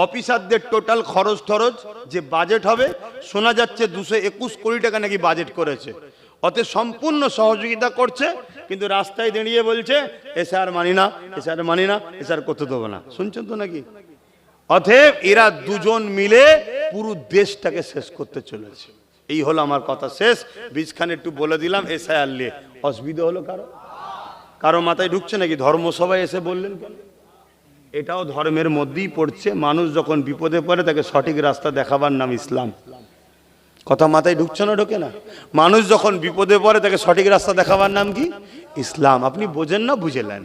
অফিসারদের টোটাল খরচ টরচ যে বাজেট হবে, শোনা যাচ্ছে 221 কোটি টাকা নাকি বাজেট করেছে। অতে সম্পূর্ণ সহযোগিতা করছে, কিন্তু রাস্তায় দাঁড়িয়ে বলছে এসআইআর মানি না, এসআইআর মানি না, এসআইআর করতে দেবো না। শুনছেন তো নাকি? অতএব এরা দুজন মিলে পুরো দেশটাকে শেষ করতে চলেছে। এই হলো আমার কথা শেষ। বীজখানে একটু বলে দিলাম এসআইআর নিয়ে। অসুবিধা হলো কারো মাথায় ঢুকছে নাকি? ধর্মসভায় এসে বললেন কেন? এটাও ধর্মের মধ্যেই পড়ছে। মানুষ যখন বিপদে পড়ে তাকে সঠিক রাস্তা দেখাবার নাম ইসলাম। কথা মাথায় ঢুকছে না? ঢোকে না? মানুষ যখন বিপদে পড়ে তাকে সঠিক রাস্তা দেখাবার নাম কি? ইসলাম। আপনি বোঝেন না, বুঝে নেন।